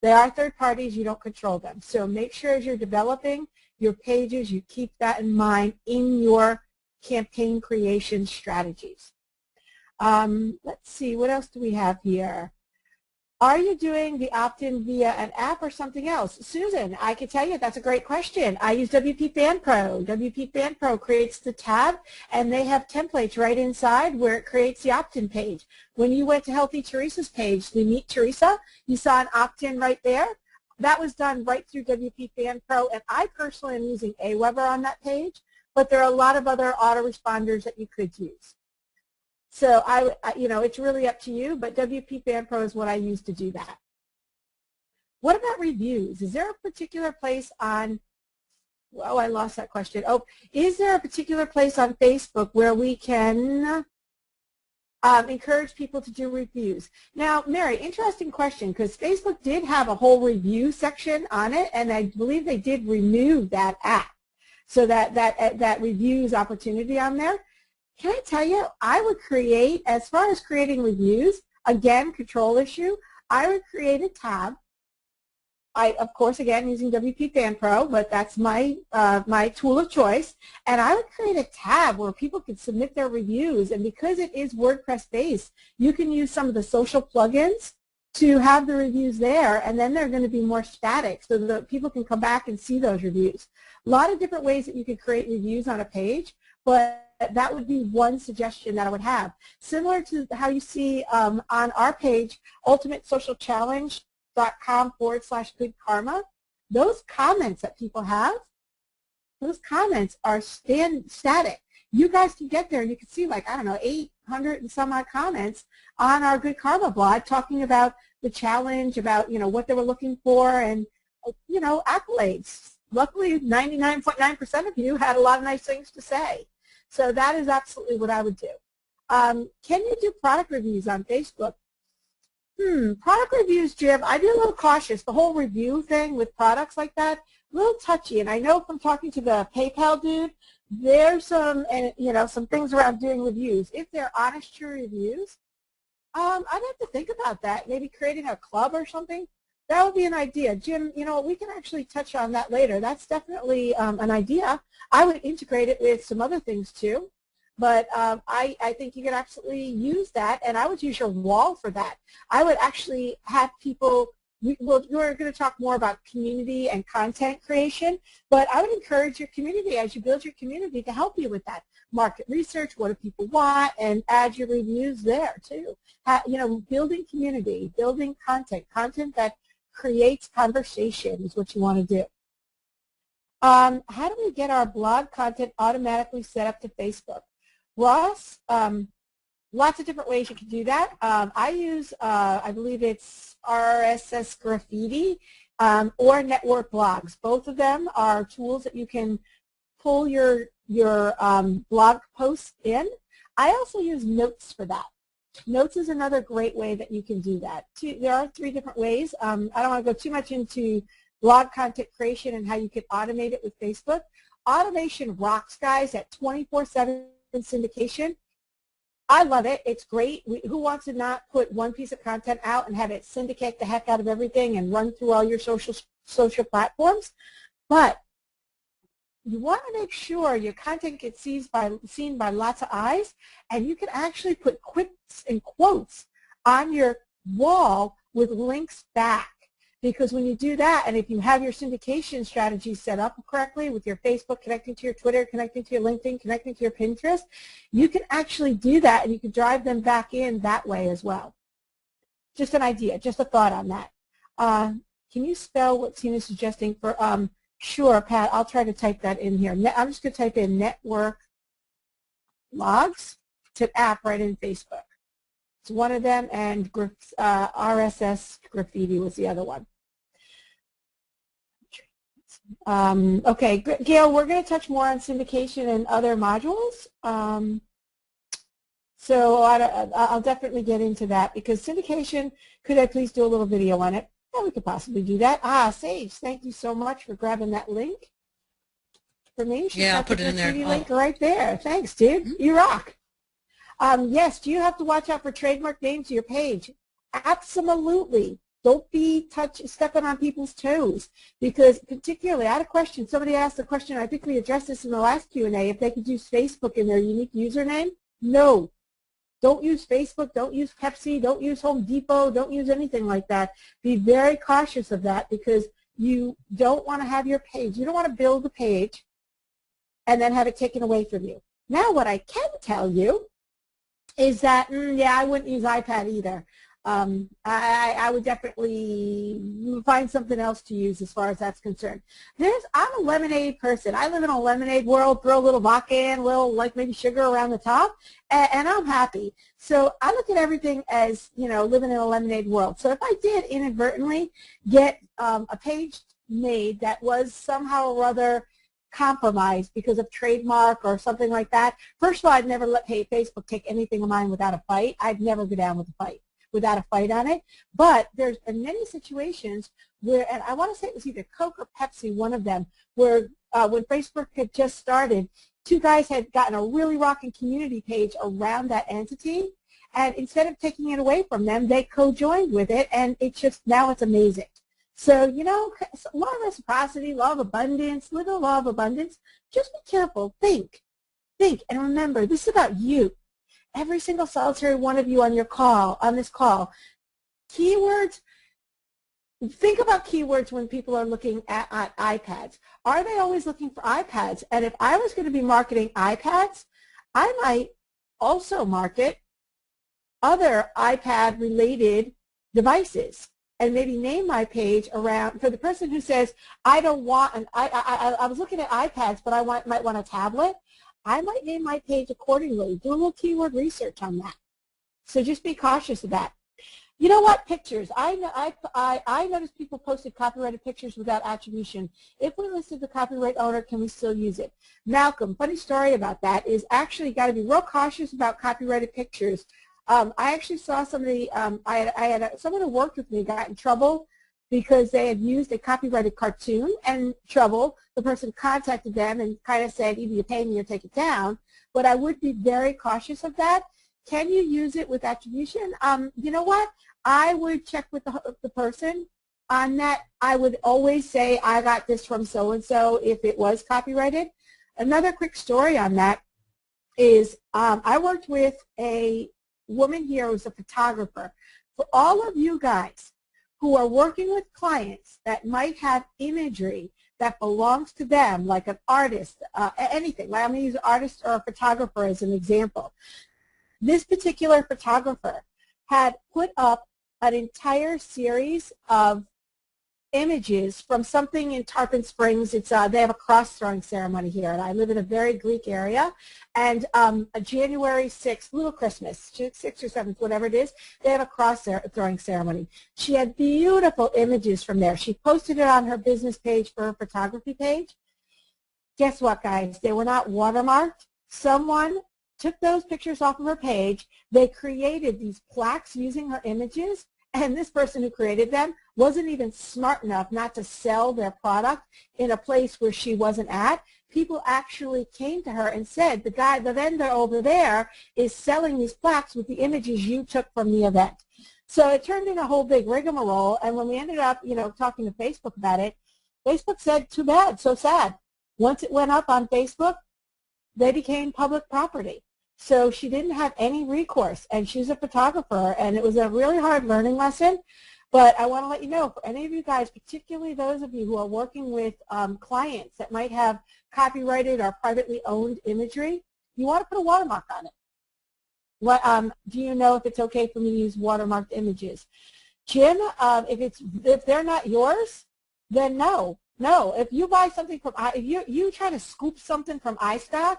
They are third parties, you don't control them. So make sure as you're developing your pages, you keep that in mind in your campaign creation strategies. Let's see, what else do we have here? Are you doing the opt-in via an app or something else? Susan, I can tell you that's a great question. I use WP Fan Pro. WP Fan Pro creates the tab, and they have templates right inside where it creates the opt-in page. When you went to Healthy Teresa's page to meet Teresa, you saw an opt-in right there. That was done right through WP Fan Pro, and I personally am using Aweber on that page, but there are a lot of other autoresponders that you could use. So it's really up to you, but WP Fan Pro is what I use to do that. What about reviews? Is there a particular place on, oh, I lost that question. Oh, is there a particular place on Facebook where we can encourage people to do reviews? Now, Mary, interesting question, because Facebook did have a whole review section on it, and I believe they did remove that app, so that reviews opportunity on there. Can I tell you, I would create, as far as creating reviews, again, control issue, I would create a tab. Of course, again, using WP Fan Pro, but that's my tool of choice. And I would create a tab where people could submit their reviews. And because it is WordPress-based, you can use some of the social plugins to have the reviews there, and then they're going to be more static so that people can come back and see those reviews. A lot of different ways that you could create reviews on a page, but that would be one suggestion that I would have. Similar to how you see on our page, ultimatesocialchallenge.com/good karma, those comments that people have, those comments are static. You guys can get there and you can see, like, I don't know, 800 and some odd comments on our Good Karma blog talking about the challenge, about, what they were looking for, and, accolades. Luckily, 99.9% of you had a lot of nice things to say. So that is absolutely what I would do. Can you do product reviews on Facebook? Product reviews, Jim, I'd be a little cautious. The whole review thing with products like that, a little touchy. And I know from talking to the PayPal dude, there's some things around doing reviews. If they're honest, true reviews, I'd have to think about that. Maybe creating a club or something. That would be an idea. Jim, we can actually touch on that later. That's definitely an idea. I would integrate it with some other things too. But I think you could absolutely use that, and I would use your wall for that. I would actually have people, we're going to talk more about community and content creation, but I would encourage your community, as you build your community, to help you with that. Market research, what do people want, and add your reviews there too. Building community, building content that creates conversation is what you want to do. How do we get our blog content automatically set up to Facebook? Ross, lots of different ways you can do that. I use, I believe it's RSS Graffiti or Network Blogs. Both of them are tools that you can pull your blog posts in. I also use Notes for that. Notes is another great way that you can do that. There are 3 different ways. I don't want to go too much into blog content creation and how you can automate it with Facebook. Automation rocks, guys, at 24/7 syndication. I love it. It's great. Who wants to not put one piece of content out and have it syndicate the heck out of everything and run through all your social platforms? But you want to make sure your content gets seen by lots of eyes, and you can actually put quips and quotes on your wall with links back. Because when you do that, and if you have your syndication strategy set up correctly with your Facebook connecting to your Twitter, connecting to your LinkedIn, connecting to your Pinterest, you can actually do that, and you can drive them back in that way as well. Just an idea, just a thought on that. Can you spell what Tina's suggesting for, sure, Pat, I'll try to type that in here. I'm just going to type in network logs to app right in Facebook. It's one of them, and RSS graffiti was the other one. Okay, Gail, we're going to touch more on syndication and other modules. So I'll definitely get into that, because syndication, could I please do a little video on it? Yeah, we could possibly do that. Sage, thank you so much for grabbing that link for me. She's Yeah, I'll got the put it in there. link right there. Thanks, dude. You rock. Yes, do you have to watch out for trademark names to your page? Absolutely. Don't be stepping on people's toes, because particularly, I had a question. Somebody asked a question, I think we addressed this in the last Q&A, if they could use Facebook in their unique username. No. Don't use Facebook, don't use Pepsi, don't use Home Depot, don't use anything like that. Be very cautious of that, because you don't want to have your page, you don't want to build a page and then have it taken away from you. Now what I can tell you is that, yeah, I wouldn't use iPad either. I would definitely find something else to use as far as that's concerned. I'm a lemonade person. I live in a lemonade world, throw a little vodka in, a little, like, maybe sugar around the top, and I'm happy. So I look at everything as, you know, living in a lemonade world. So if I did inadvertently get a page made that was somehow or other compromised because of trademark or something like that, first of all, I'd never let Facebook take anything of mine without a fight. I'd never go down with a fight. Without a fight on it. But there's been many situations where, and I want to say it was either Coke or Pepsi, one of them, where when Facebook had just started, two guys had gotten a really rocking community page around that entity, and instead of taking it away from them, they co-joined with it, and it's just, now it's amazing. So, you know, law of reciprocity, law of abundance, live the law of abundance. Just be careful, think, and remember, this is about you. Every single solitary one of you on your call, on this call. Keywords, think about keywords when people are looking at iPads. Are they always looking for iPads? And if I was going to be marketing iPads, I might also market other iPad-related devices, and maybe name my page around, for the person who says, I don't want, I was looking at iPads, but I might want a tablet. I might name my page accordingly. Do a little keyword research on that. So just be cautious of that. You know what? Pictures. I noticed people posted copyrighted pictures without attribution. If we listed the copyright owner, can we still use it? Malcolm, funny story about that is actually got to be real cautious about copyrighted pictures. I actually saw somebody, I had someone who worked with me got in trouble because they had used a copyrighted cartoon, and trouble. The person contacted them and kind of said, either you pay me or take it down. But I would be very cautious of that. Can you use it with attribution? You know what? I would check with the person on that. I would always say, I got this from so-and-so if it was copyrighted. Another quick story on that is I worked with a woman here who's a photographer. For all of you guys who are working with clients that might have imagery that belongs to them, like an artist, anything. I'm going to use an artist or a photographer as an example. This particular photographer had put up an entire series of images from something in Tarpon Springs. It's they have a cross-throwing ceremony here, and I live in a very Greek area. And a January 6th, little Christmas, 6th or 7th, whatever it is, they have a cross-throwing ceremony. She had beautiful images from there. She posted it on her business page for her photography page. Guess what, guys? They were not watermarked. Someone took those pictures off of her page. They created these plaques using her images, and this person who created them wasn't even smart enough not to sell their product in a place where she wasn't at. People actually came to her and said, the vendor over there is selling these plaques with the images you took from the event. So it turned into a whole big rigmarole, and when we ended up, you know, talking to Facebook about it, Facebook said, too bad, so sad. Once it went up on Facebook, they became public property. So she didn't have any recourse, and she's a photographer, and it was a really hard learning lesson. But I want to let you know, for any of you guys, particularly those of you who are working with clients that might have copyrighted or privately owned imagery, you want to put a watermark on it. What, do you know if it's okay for me to use watermarked images? Jim, if they're not yours, then no. No, if you buy something from, if you try to scoop something from iStock,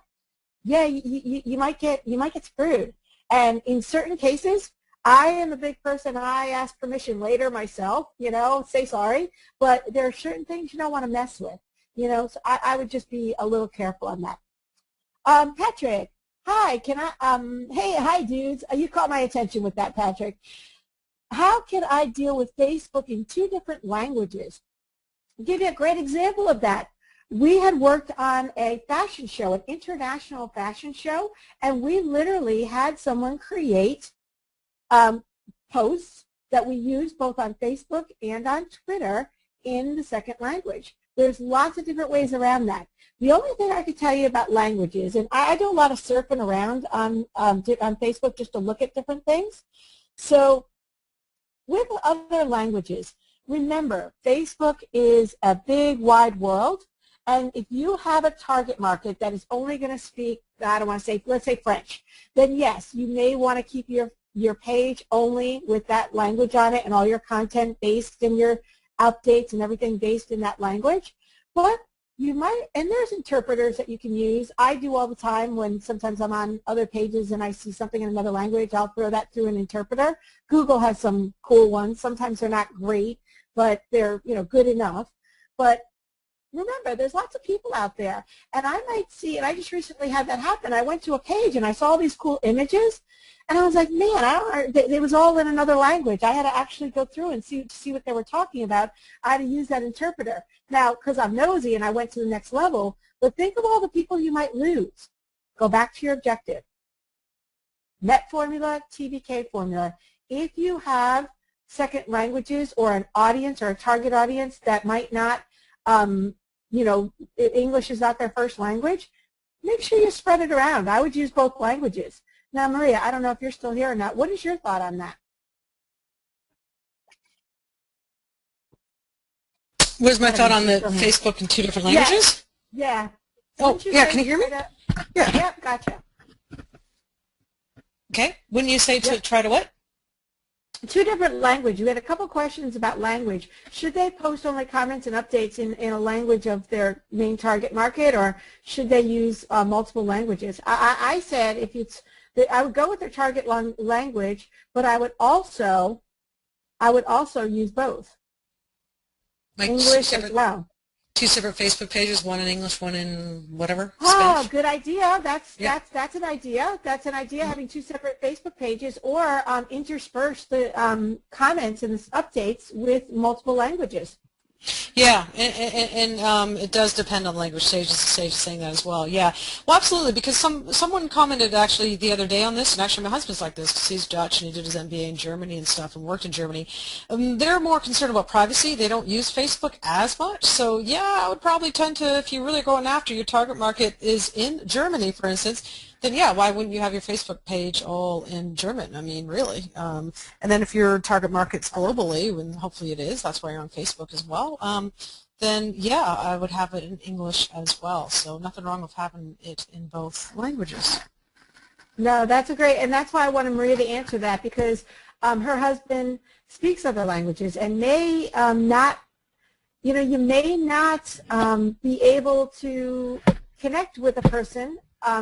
yeah, you might get screwed. And in certain cases, I am a big person. I ask permission later myself, you know, say sorry. But there are certain things you don't want to mess with, you know, so I would just be a little careful on that. Patrick, hi, hey, hi, dudes. You caught my attention with that, Patrick. How can I deal with Facebook in 2 different languages? I'll give you a great example of that. We had worked on a fashion show, an international fashion show, and we literally had someone create posts that we use both on Facebook and on Twitter in the second language. There's lots of different ways around that. The only thing I could tell you about languages, and I do a lot of surfing around on Facebook just to look at different things. So with other languages, remember, Facebook is a big, wide world, and if you have a target market that is only going to speak, I don't want to say, let's say French, then yes, you may want to keep your page only with that language on it and all your content based in your updates and everything based in that language. But you might, and there's interpreters that you can use. I do all the time when sometimes I'm on other pages and I see something in another language, I'll throw that through an interpreter. Google has some cool ones. Sometimes they're not great, but they're, you know, good enough. But remember, there's lots of people out there, and I might see, and I just recently had that happen. I went to a page and I saw these cool images, and I was like, man, it was all in another language. I had to actually go through and see what they were talking about. I had to use that interpreter. Now, because I'm nosy and I went to the next level, but think of all the people you might lose. Go back to your objective. MET formula, TBK formula. If you have second languages or an audience or a target audience that might not, you know, English is not their first language, make sure you spread it around. I would use both languages. Now, Maria, I don't know if you're still here or not. What is your thought on that? What is my thought on the Facebook in 2 different languages? Yeah. Oh, yeah, can you hear me? Yeah. Yeah, gotcha. Okay. Wouldn't you say to try to what? 2 different languages. We had a couple questions about language. Should they post only comments and updates in a language of their main target market, or should they use multiple languages? I said if it's, I would go with their target language, but I would also use both. Like English as well. 2 separate Facebook pages, one in English, one in whatever. Oh, Spanish. good idea. That's an idea. That's an idea, having 2 separate Facebook pages, or intersperse the comments and the updates with multiple languages. Yeah, and it does depend on the language. Sage is saying that as well. Yeah, well, absolutely, because someone commented actually the other day on this, and actually my husband's like this because he's Dutch and he did his MBA in Germany and stuff and worked in Germany. They're more concerned about privacy. They don't use Facebook as much. So yeah, I would probably tend to, if you're really going after your target market is in Germany, for instance, then yeah, why wouldn't you have your Facebook page all in German? I mean, really. And then if your target market's globally, and hopefully it is, that's why you're on Facebook as well, then yeah, I would have it in English as well. So nothing wrong with having it in both languages. No, that's a great, and that's why I wanted Maria to answer that, because her husband speaks other languages and may not, you know, you may not be able to connect with a person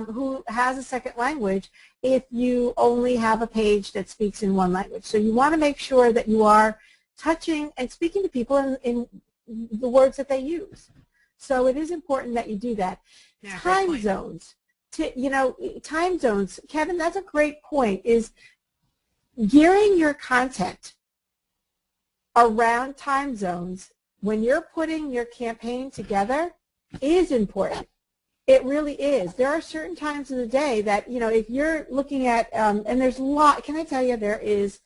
who has a second language if you only have a page that speaks in one language. So you want to make sure that you are touching and speaking to people in the words that they use. So it is important that you do that. Yeah, time zones. You know, time zones. Kevin, that's a great point, is gearing your content around time zones when you're putting your campaign together is important. It really is. There are certain times of the day that, you know, if you're looking at, and there's a lot, can I tell you, there is,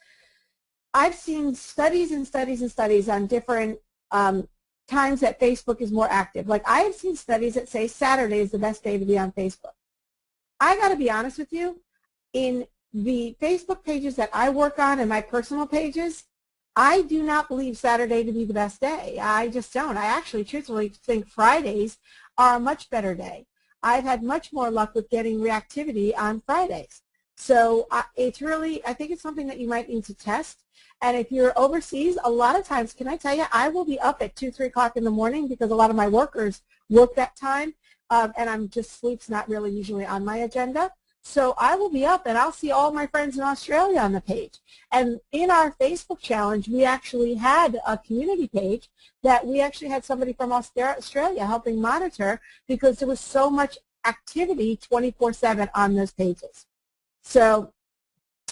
I've seen studies and studies and studies on different times that Facebook is more active. Like, I have seen studies that say Saturday is the best day to be on Facebook. I got to be honest with you, in the Facebook pages that I work on and my personal pages, I do not believe Saturday to be the best day. I just don't. I actually truthfully think Fridays are a much better day. I've had much more luck with getting reactivity on Fridays. So it's really, I think it's something that you might need to test. And if you're overseas, a lot of times, can I tell you, I will be up at 2, 3 o'clock in the morning because a lot of my workers work that time, and I'm just, sleep's not really usually on my agenda. So I will be up and I'll see all my friends in Australia on the page. And in our Facebook challenge, we actually had a community page that we actually had somebody from Australia helping monitor because there was so much activity 24/7 on those pages. So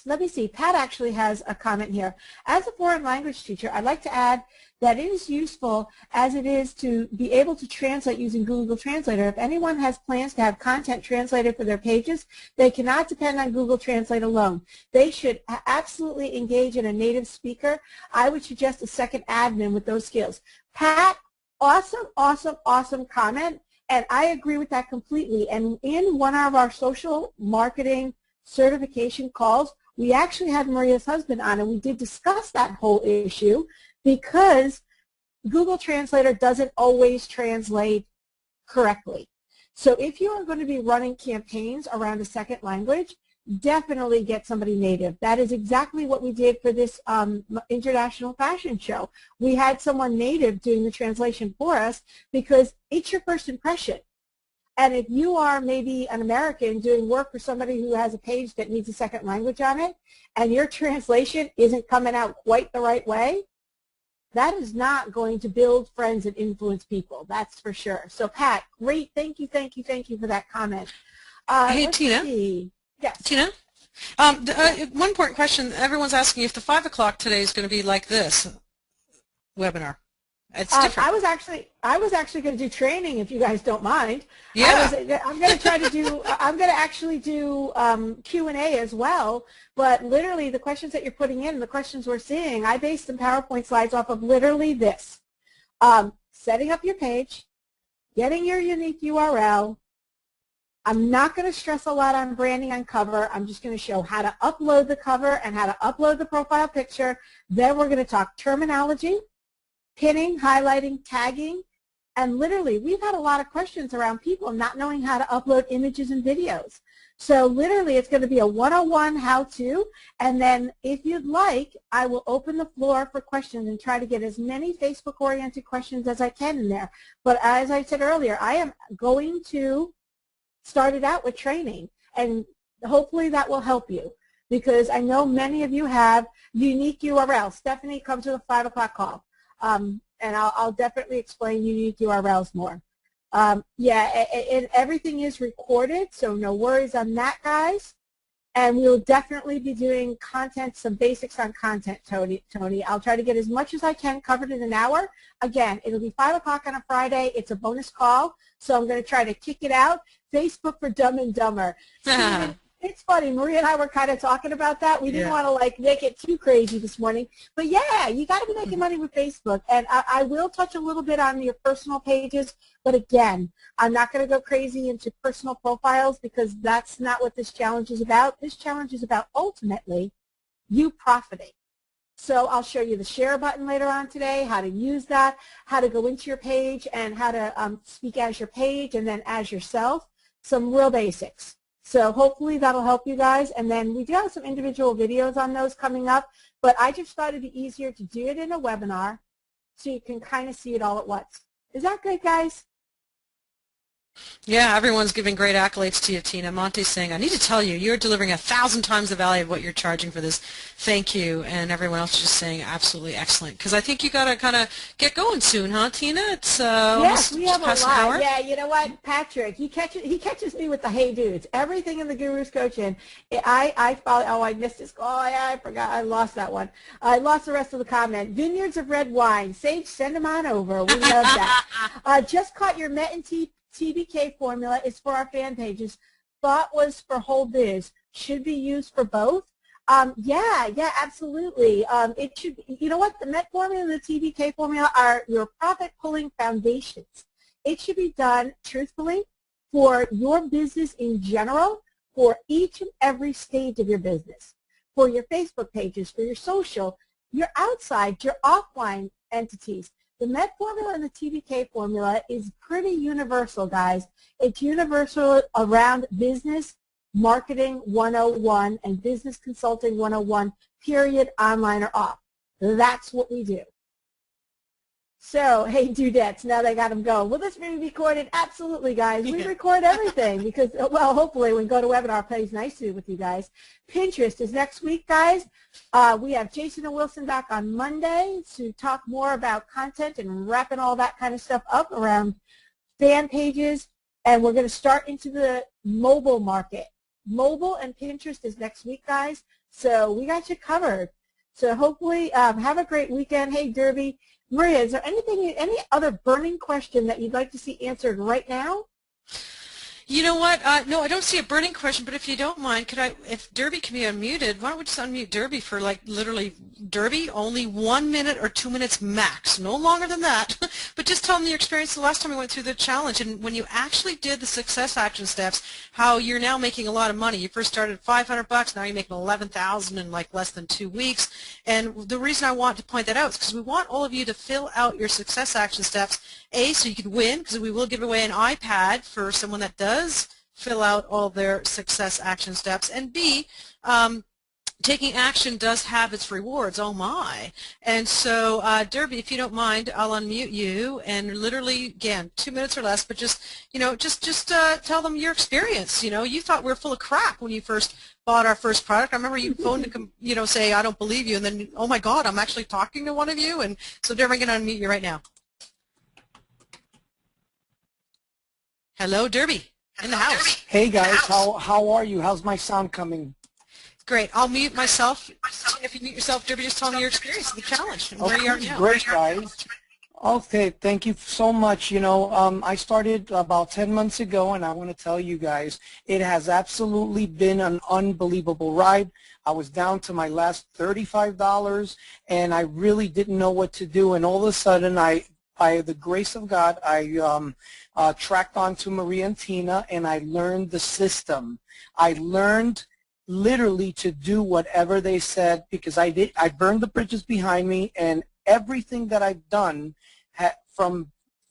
let me see. Pat actually has a comment here. As a foreign language teacher, I'd like to add that it is useful as it is to be able to translate using Google Translator. If anyone has plans to have content translated for their pages, they cannot depend on Google Translate alone. They should absolutely engage in a native speaker. I would suggest a second admin with those skills. Pat, awesome, awesome, awesome comment, and I agree with that completely. And in one of our social marketing certification calls, we actually had Maria's husband on, and we did discuss that whole issue because Google Translator doesn't always translate correctly. So if you are going to be running campaigns around a second language, definitely get somebody native. That is exactly what we did for this international fashion show. We had someone native doing the translation for us because it's your first impression. And if you are maybe an American doing work for somebody who has a page that needs a second language on it, and your translation isn't coming out quite the right way, that is not going to build friends and influence people. That's for sure. So Pat, great. Thank you, thank you, thank you for that comment. Hey, Tina. See. Yes. Tina? One important question. Everyone's asking if the 5 o'clock today is going to be like this webinar. It's different. I was actually going to do training if you guys don't mind. Yeah. I'm going to try to do. I'm going to actually do Q&A as well. But literally, the questions that you're putting in, the questions we're seeing, I based some PowerPoint slides off of literally this: setting up your page, getting your unique URL. I'm not going to stress a lot on branding on cover. I'm just going to show how to upload the cover and how to upload the profile picture. Then we're going to talk terminology, pinning, highlighting, tagging, and literally we've had a lot of questions around people not knowing how to upload images and videos. So literally it's going to be a 101 how-to, and then if you'd like, I will open the floor for questions and try to get as many Facebook-oriented questions as I can in there. But as I said earlier, I am going to start it out with training, and hopefully that will help you because I know many of you have unique URLs. Stephanie, come to the 5 o'clock call. And I'll definitely explain unique URLs more. Yeah, and everything is recorded, so no worries on that, guys. And we'll definitely be doing content, some basics on content, Tony. I'll try to get as much as I can covered in an hour. Again, it'll be 5 o'clock on a Friday. It's a bonus call, so I'm going to try to kick it out. Facebook for Dumb and Dumber. Steven, it's funny. Maria and I were kind of talking about that. We didn't want to like make it too crazy this morning. But yeah, you got to be making money with Facebook. And I will touch a little bit on your personal pages. But again, I'm not going to go crazy into personal profiles because that's not what this challenge is about. This challenge is about ultimately you profiting. So I'll show you the share button later on today, how to use that, how to go into your page, and how to speak as your page and then as yourself. Some real basics. So hopefully that'll help you guys. And then we do have some individual videos on those coming up, but I just thought it'd be easier to do it in a webinar so you can kind of see it all at once. Is that good, guys? Yeah, everyone's giving great accolades to you, Tina. Monty's saying, I need to tell you, you're delivering 1,000 times the value of what you're charging for this. Thank you. And everyone else is just saying absolutely excellent. Because I think you got to kind of get going soon, huh, Tina? It's yes, we have a lot. Hour. Yeah, you know what, Patrick, he catches me with the hey dudes. Everything in the Guru's Coaching. I follow. Oh, I missed this. Oh, yeah, I forgot. I lost that one. I lost the rest of the comment. Vineyards of red wine. Sage, send them on over. We love that. Just caught your Met and TBK formula is for our fan pages. Thought was for whole biz. Should be used for both. Yeah, absolutely. It should. You know what? The Met formula and the TBK formula are your profit-pulling foundations. It should be done truthfully for your business in general, for each and every stage of your business, for your Facebook pages, for your social, your outside, your offline entities. The Met formula and the TBK formula is pretty universal, guys. It's universal around business marketing 101 and business consulting 101, period, online or off. That's what we do. So, hey, dudettes, now they got them going. Will this be recorded? Absolutely, guys. We record everything because, well, hopefully when GoToWebinar plays nicely with you guys. Pinterest is next week, guys. We have Jason and Wilson back on Monday to talk more about content and wrapping all that kind of stuff up around fan pages. And we're going to start into the mobile market. Mobile and Pinterest is next week, guys. So we got you covered. So hopefully have a great weekend. Hey, Derby. Maria, is there any other burning question that you'd like to see answered right now? You know what? No, I don't see a burning question, but if you don't mind, if Derby can be unmuted, why don't we just unmute Derby for like literally, Derby, only 1 minute or 2 minutes max, no longer than that. But just tell them your experience the last time we went through the challenge and when you actually did the success action steps, how you're now making a lot of money. You first started at $500, now you're making $11,000 in like less than 2 weeks. And the reason I want to point that out is because we want all of you to fill out your success action steps, A, so you can win, because we will give away an iPad for someone that does fill out all their success action steps, and B, taking action does have its rewards. Oh my. And so Derby, if you don't mind, I'll unmute you and literally, again, 2 minutes or less, but just, you know, just tell them your experience. You know, you thought we were full of crap when you first bought our first product. I remember you phoned to, you know, say, I don't believe you, and then, oh my God, I'm actually talking to one of you. And so Derby, I'm going to unmute you right now. Hello, Derby, in the house. Hey guys, how are you? How's my sound coming? Great. I'll mute myself. If you mute yourself, Derby, just tell me your experience of the challenge and where you are now. Great, guys. Okay, thank you so much. You know, I started about 10 months ago, and I want to tell you guys, it has absolutely been an unbelievable ride. I was down to my last $35, and I really didn't know what to do, and all of a sudden, by the grace of God, I tracked on to Maria and Tina, and I learned the system. I learned literally to do whatever they said, because I burned the bridges behind me, and everything that I've done from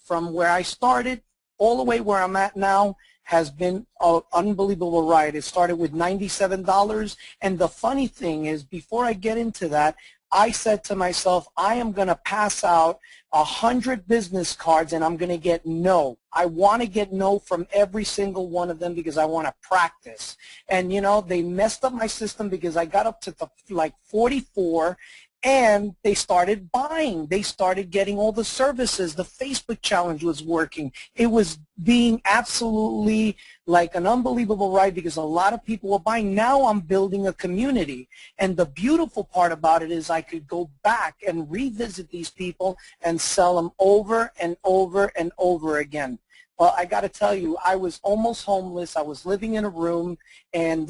where I started all the way where I'm at now has been an unbelievable ride. It started with $97, and the funny thing is, before I get into that, I said to myself, I am going to pass out 100 business cards and I'm going to get no. I want to get no from every single one of them because I want to practice. And, you know, they messed up my system because I got up to like 44, and they started buying. They started getting all the services. The Facebook challenge was working. It was being absolutely like an unbelievable ride because a lot of people were buying. Now I'm building a community. And the beautiful part about it is I could go back and revisit these people and sell them over and over and over again. Well, I got to tell you, I was almost homeless. I was living in a room. And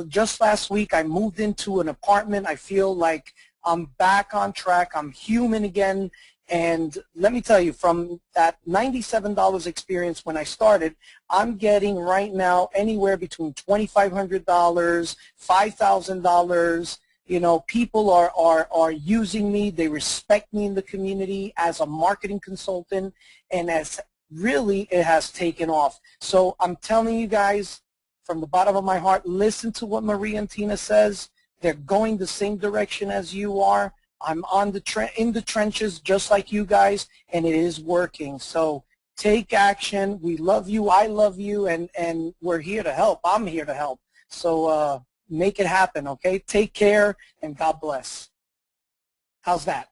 just last week I moved into an apartment. I feel like I'm back on track. I'm human again. And let me tell you, from that $97 experience when I started, I'm getting right now anywhere between $2,500, $5,000. You know, people are using me. They respect me in the community as a marketing consultant, and as really it has taken off. So I'm telling you guys, from the bottom of my heart, listen to what Maria and Tina says. They're going the same direction as you are. I'm on in the trenches just like you guys, and it is working. So take action. We love you. I love you, and we're here to help. I'm here to help. So make it happen, okay? Take care, and God bless. How's that?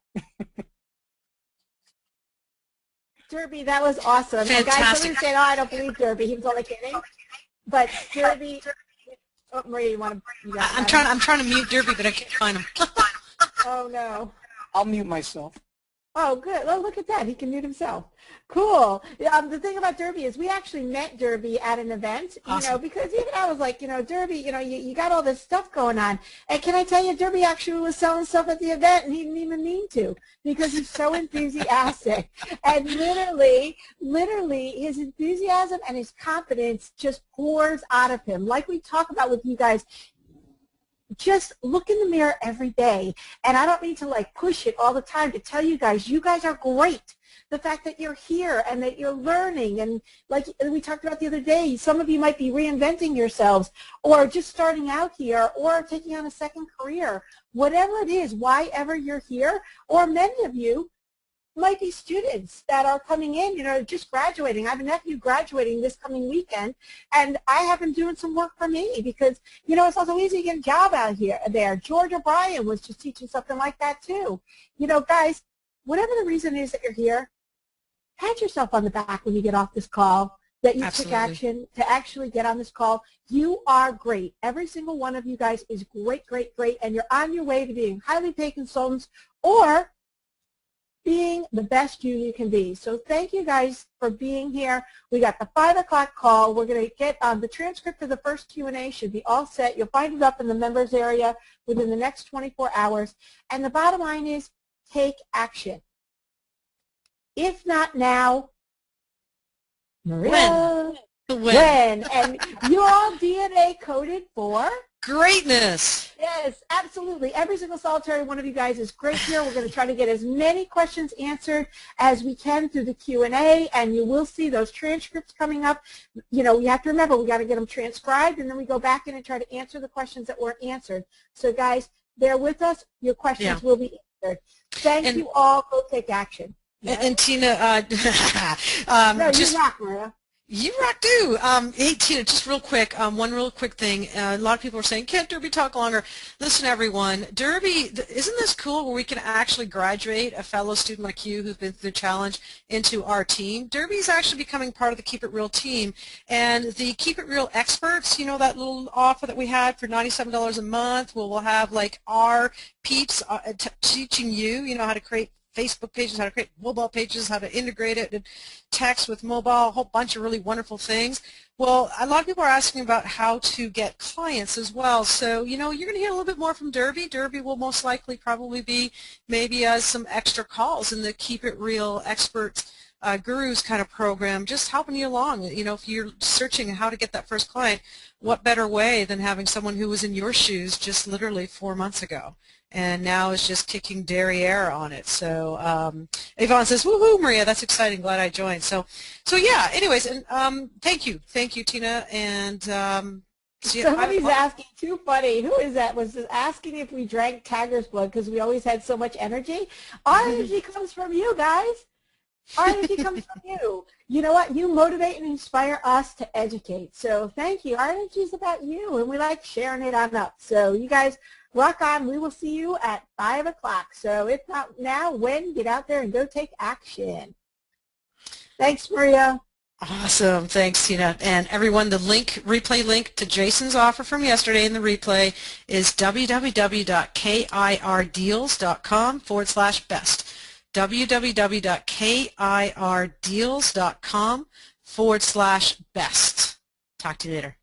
Derby, that was awesome. Fantastic. Guys, somebody said, oh, I don't believe Derby. He was only kidding. But Derby... Oh, Maria, you want to? I'm trying to mute Derby, but I can't find him. Oh no. I'll mute myself. Oh, good. Oh, look at that. He can mute himself. Cool. The thing about Derby is we actually met Derby at an event, you know, because even I was like, you know, Derby, you know, you got all this stuff going on. And can I tell you, Derby actually was selling stuff at the event, and he didn't even mean to because he's so enthusiastic. And literally, his enthusiasm and his confidence just pours out of him. Like we talk about with you guys, just look in the mirror every day. And I don't mean to like push it all the time to tell you guys are great. The fact that you're here and that you're learning, and like we talked about the other day, some of you might be reinventing yourselves or just starting out here or taking on a second career. Whatever it is, why ever you're here, or many of you, might be students that are coming in, just graduating. I have a nephew graduating this coming weekend, and I have him doing some work for me because, it's not so easy to get a job out there. George O'Brien was just teaching something like that too. Guys, whatever the reason is that you're here, pat yourself on the back when you get off this call that you took action to actually get on this call. You are great. Every single one of you guys is great, great, great, and you're on your way to being highly paid consultants or being the best you can be. So thank you guys for being here. We got the 5 o'clock call. We're going to get the transcript of the first Q&A should be all set. You'll find it up in the members area within the next 24 hours. And the bottom line is take action. If not now, Maria, when? And you're all DNA coded for greatness. Yes, absolutely. Every single solitary one of you guys is great here. We're going to try to get as many questions answered as we can through the Q&A, and you will see those transcripts coming up. You have to remember, we got to get them transcribed, and then we go back in and try to answer the questions that weren't answered. So, guys, bear with us. Your questions will be answered. Thank you all. Go take action. Yes. And Tina, no, you rock, Maria. You rock too. Hey, Tina, just real quick, one real quick thing. A lot of people are saying, can't Derby talk longer? Listen, everyone, Derby, isn't this cool where we can actually graduate a fellow student like you who's been through the challenge into our team? Derby is actually becoming part of the Keep It Real team. And the Keep It Real experts, that little offer that we had for $97 a month, we'll have like our peeps teaching you, how to create Facebook pages, how to create mobile pages, how to integrate it, and text with mobile, a whole bunch of really wonderful things. Well, a lot of people are asking about how to get clients as well. So, you're going to hear a little bit more from Derby. Derby will most likely probably be maybe some extra calls in the Keep It Real Experts Gurus kind of program, just helping you along. If you're searching how to get that first client, what better way than having someone who was in your shoes just literally 4 months ago? And now is just kicking derriere on it. So Yvonne says, woohoo, Maria, that's exciting, glad I joined. So yeah, anyways, and thank you, Tina. And somebody's asking, too funny, who is that, was asking if we drank Tiger's blood because we always had so much energy. Our energy comes from you guys. Our energy comes from you. You know what? You motivate and inspire us to educate. So thank you. Our energy is about you, and we like sharing it on up. So you guys rock on. We will see you at 5 o'clock. So if not now, when? Get out there and go take action. Thanks, Maria. Awesome. Thanks, Tina. And everyone, the replay link to Jason's offer from yesterday in the replay is www.kirdeals.com/best. www.kirdeals.com/best. Talk to you later.